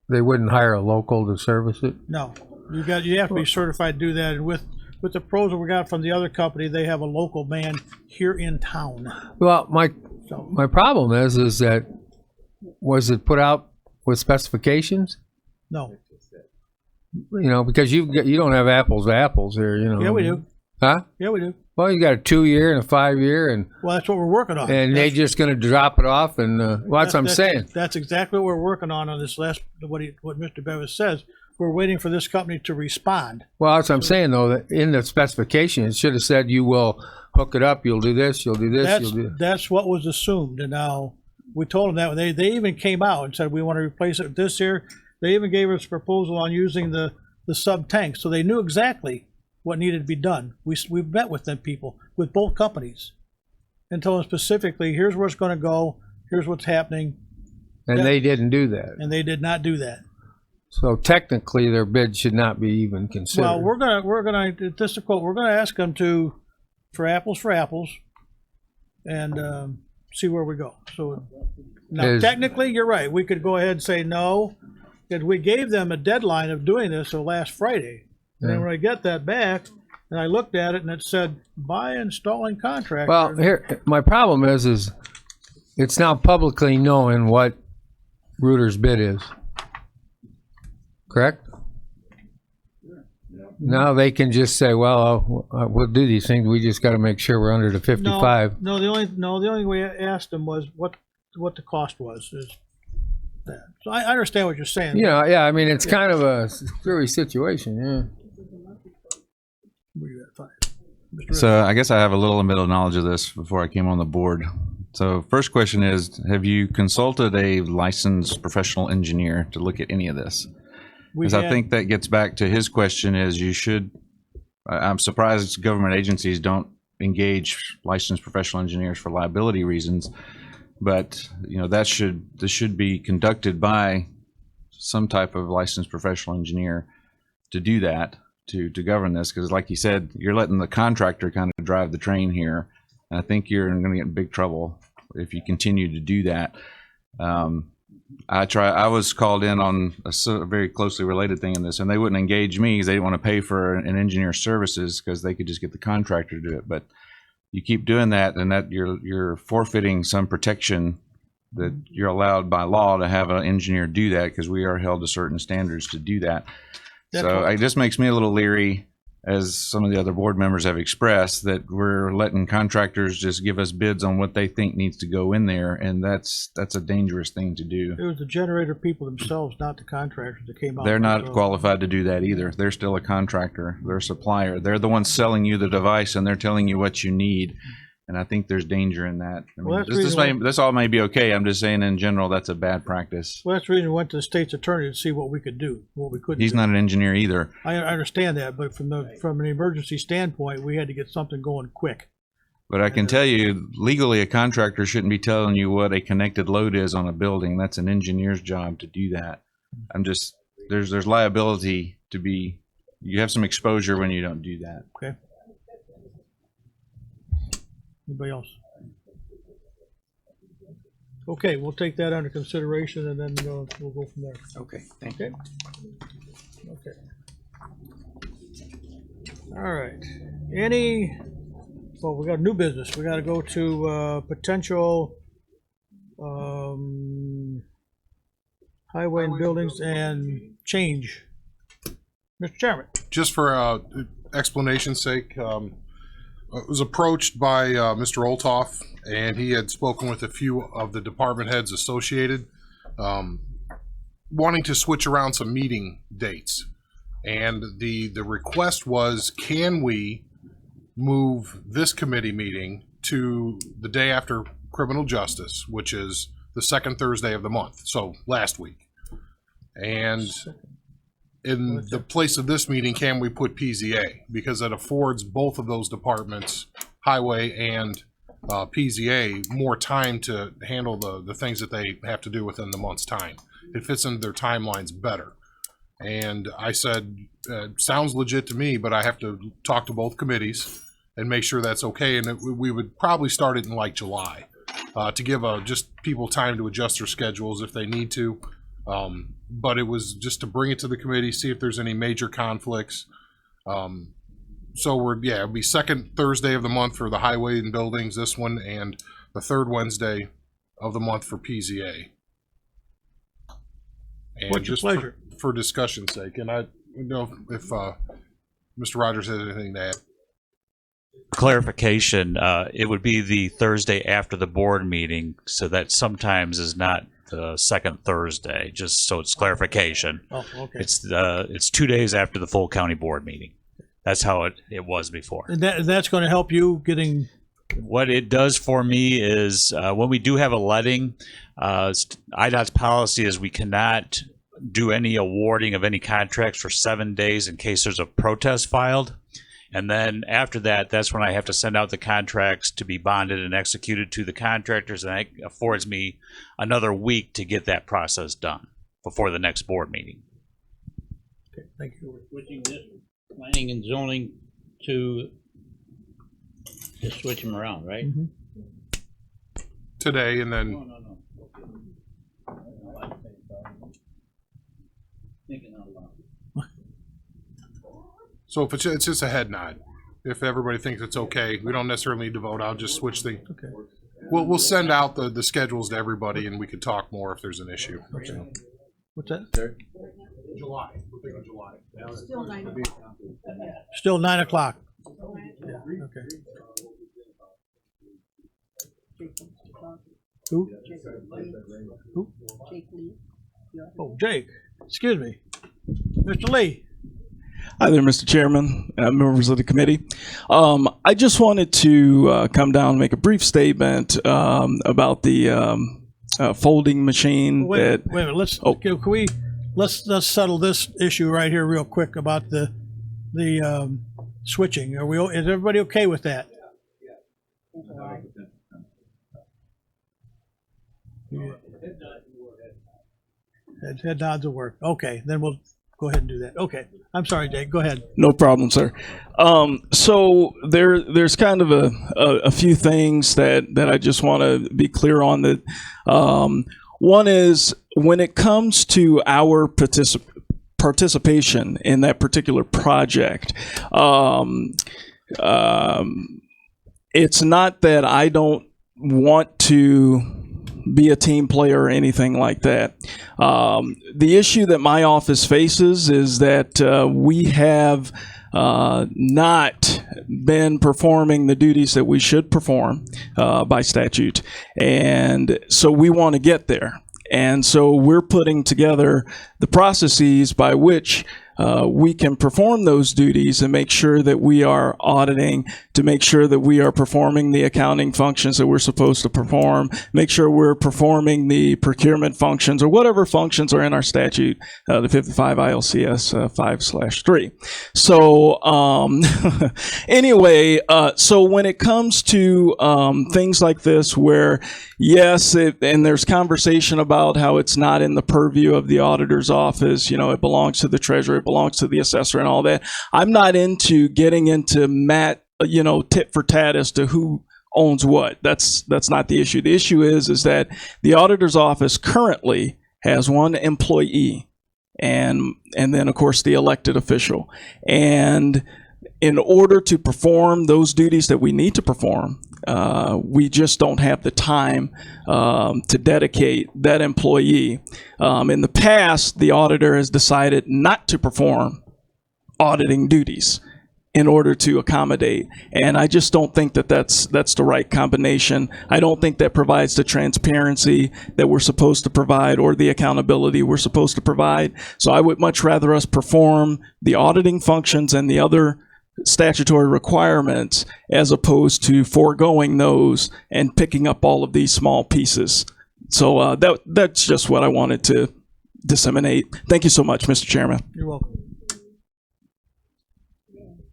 they wouldn't hire a local to service it? No, you have to be certified to do that. And with the proposal we got from the other company, they have a local man here in town. Well, my problem is that, was it put out with specifications? No. You know, because you don't have apples to apples here, you know. Yeah, we do. Huh? Yeah, we do. Well, you got a 2-year and a 5-year, and Well, that's what we're working on. and they just going to drop it off, and well, that's what I'm saying. That's exactly what we're working on this last, what Mr. Bevis says. We're waiting for this company to respond. Well, that's what I'm saying, though, that in the specification, it should have said you will hook it up, you'll do this, you'll do this, you'll do. That's what was assumed, and now we told them that. They even came out and said, we want to replace it with this here. They even gave us a proposal on using the sub tank, so they knew exactly what needed to be done. We met with them people, with both companies, and told them specifically, here's where it's going to go, here's what's happening. And they didn't do that. And they did not do that. So technically, their bid should not be even considered. Well, we're gonna this is a quote. We're gonna ask them for apples, and see where we go. So now, technically, you're right. We could go ahead and say no, because we gave them a deadline of doing this last Friday. And then when I get that back, and I looked at it, and it said by installing contractor. Well, here my problem is it's now publicly known what Reuter's bid is. Correct? Now they can just say, well, we'll do these things. We just got to make sure we're under the 55. No, the only thing we asked them was what the cost was. Is that. So I understand what you're saying. Yeah, I mean, it's kind of a screwy situation, So I guess I have a little bit of knowledge of this before I came on the board. So first question is, have you consulted a licensed professional engineer to look at any of this? Because I think that gets back to his question is you should, I'm surprised government agencies don't engage licensed professional engineers for liability reasons, but you know, this should be conducted by some type of licensed professional engineer to do that, to govern this, because like you said, you're letting the contractor kind of drive the train here. And I think you're going to get in big trouble if you continue to do that. I was called in on a very closely related thing in this, and they wouldn't engage me because they didn't want to pay for an engineer's services because they could just get the contractor to do it. But you keep doing that, and that you're forfeiting some protection that you're allowed by law to have an engineer do that, because we are held to certain standards to do that. So it just makes me a little leery, as some of the other board members have expressed, that we're letting contractors just give us bids on what they think needs to go in there, and that's a dangerous thing to do. It was the generator people themselves, not the contractors, that came out. They're not qualified to do that either. They're still a contractor. They're a supplier. They're the ones selling you the device, and they're telling you what you need. And I think there's danger in that. I mean, this all may be okay. I'm just saying in general, that's a bad practice. Well, that's the reason we went to the state's attorney to see what we could do, what we couldn't. He's not an engineer either. I understand that, but from an emergency standpoint, we had to get something going quick. But I can tell you, legally, a contractor shouldn't be telling you what a connected load is on a building. That's an engineer's job to do that. There's liability to be. You have some exposure when you don't do that. Okay. Anybody else? Okay, we'll take that under consideration, and then we'll go from there. Okay, thank you. Okay. All right. Well, we got new business. We got to go to potential highway and buildings and change. Mr. Chairman. Just for explanation's sake, I was approached by Mr. Olthoff, and he had spoken with a few of the department heads associated, wanting to switch around some meeting dates. And the request was, can we move this committee meeting to the day after criminal justice, which is the second Thursday of the month, so last week. And in the place of this meeting, can we put PZA? Because it affords both of those departments, highway and PZA, more time to handle the things that they have to do within the month's time. It fits into their timelines better. And I said, sounds legit to me, but I have to talk to both committees and make sure that's okay. And we would probably start it in like July to give just people time to adjust their schedules if they need to. But it was just to bring it to the committee, see if there's any major conflicts. So it'll be second Thursday of the month for the highway and buildings, this one, and the third Wednesday of the month for PZA. And What's your just pleasure? For discussion's sake, and I don't know if Mr. Rogers has anything to add. Clarification, it would be the Thursday after the board meeting, so that sometimes is not the second Thursday, just so it's clarification. Oh, okay. It's 2 days after the full county board meeting. That's how it was before. And that's going to help you getting. What it does for me is when we do have a letting, IDOT's policy is we cannot do any awarding of any contracts for 7 days in case there's a protest filed. And then after that, that's when I have to send out the contracts to be bonded and executed to the contractors. And that affords me another week to get that process done before the next board meeting. Okay, thank you. We're switching this planning and zoning to just switch them around, right? Today, and then No. Thinking out loud. so if it's just a head nod. If everybody thinks it's okay, we don't necessarily need to vote. I'll just switch the. Okay. We'll send out the schedules to everybody, and we could talk more if there's an issue. Okay. What's that? July. We're thinking July. Still 9 o'clock. Yeah, okay. Who? Who? Oh, Jake. Excuse me. Mr. Lee. Hi there, Mr. Chairman, members of the committee. I just wanted to come down and make a brief statement about the folding machine. Wait a that. minute. Let's Oh. can we let's settle this issue right here real quick about the switching. Is everybody okay with that? Head nods will work. Okay, then we'll go ahead and do that. Okay, I'm sorry, Jake. Go ahead. No problem, sir. So there's kind of a few things that I just want to be clear on. That one is when it comes to our participation in that particular project, it's not that I don't want to be a team player or anything like that. The issue that my office faces is that we have not been performing the duties that we should perform by statute. And so we want to get there. And so we're putting together the processes by which we can perform those duties and make sure that we are auditing, to make sure that we are performing the accounting functions that we're supposed to perform, make sure we're performing the procurement functions or whatever functions are in our statute, the 55 ILCS 5/3. So anyway, so when it comes to things like this where, yes, and there's conversation about how it's not in the purview of the auditor's office, it belongs to the treasurer, it belongs to the assessor and all that. I'm not into getting into tit for tat as to who owns what. That's not the issue. The issue is that the auditor's office currently has one employee and then of course the elected official. And in order to perform those duties that we need to perform, we just don't have the time to dedicate that employee. In the past, the auditor has decided not to perform auditing duties in order to accommodate. And I just don't think that that's the right combination. I don't think that provides the transparency that we're supposed to provide or the accountability we're supposed to provide. So I would much rather us perform the auditing functions and the other statutory requirements as opposed to foregoing those and picking up all of these small pieces. So that's just what I wanted to disseminate. Thank you so much, Mr. Chairman. You're welcome.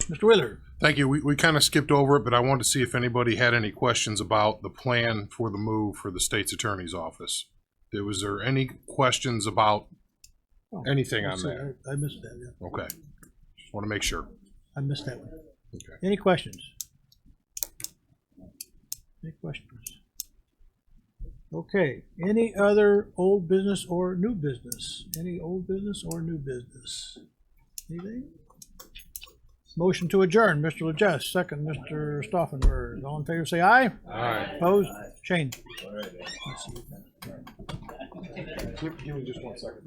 Mr. Wheeler. Thank you. We kind of skipped over it, but I wanted to see if anybody had any questions about the plan for the move for the state's attorney's office. Was there any questions about Anything on that? I missed that, yeah. Okay. Just want to make sure. I missed that one. Okay. Any questions? Any questions? Okay, any other old business or new business? Any old business or new business? Anything? Motion to adjourn, Mr. Lejes, second, Mr. Stauffenberg. All in favor, say aye. Aye. Opposed? Shane. Give me just 1 second.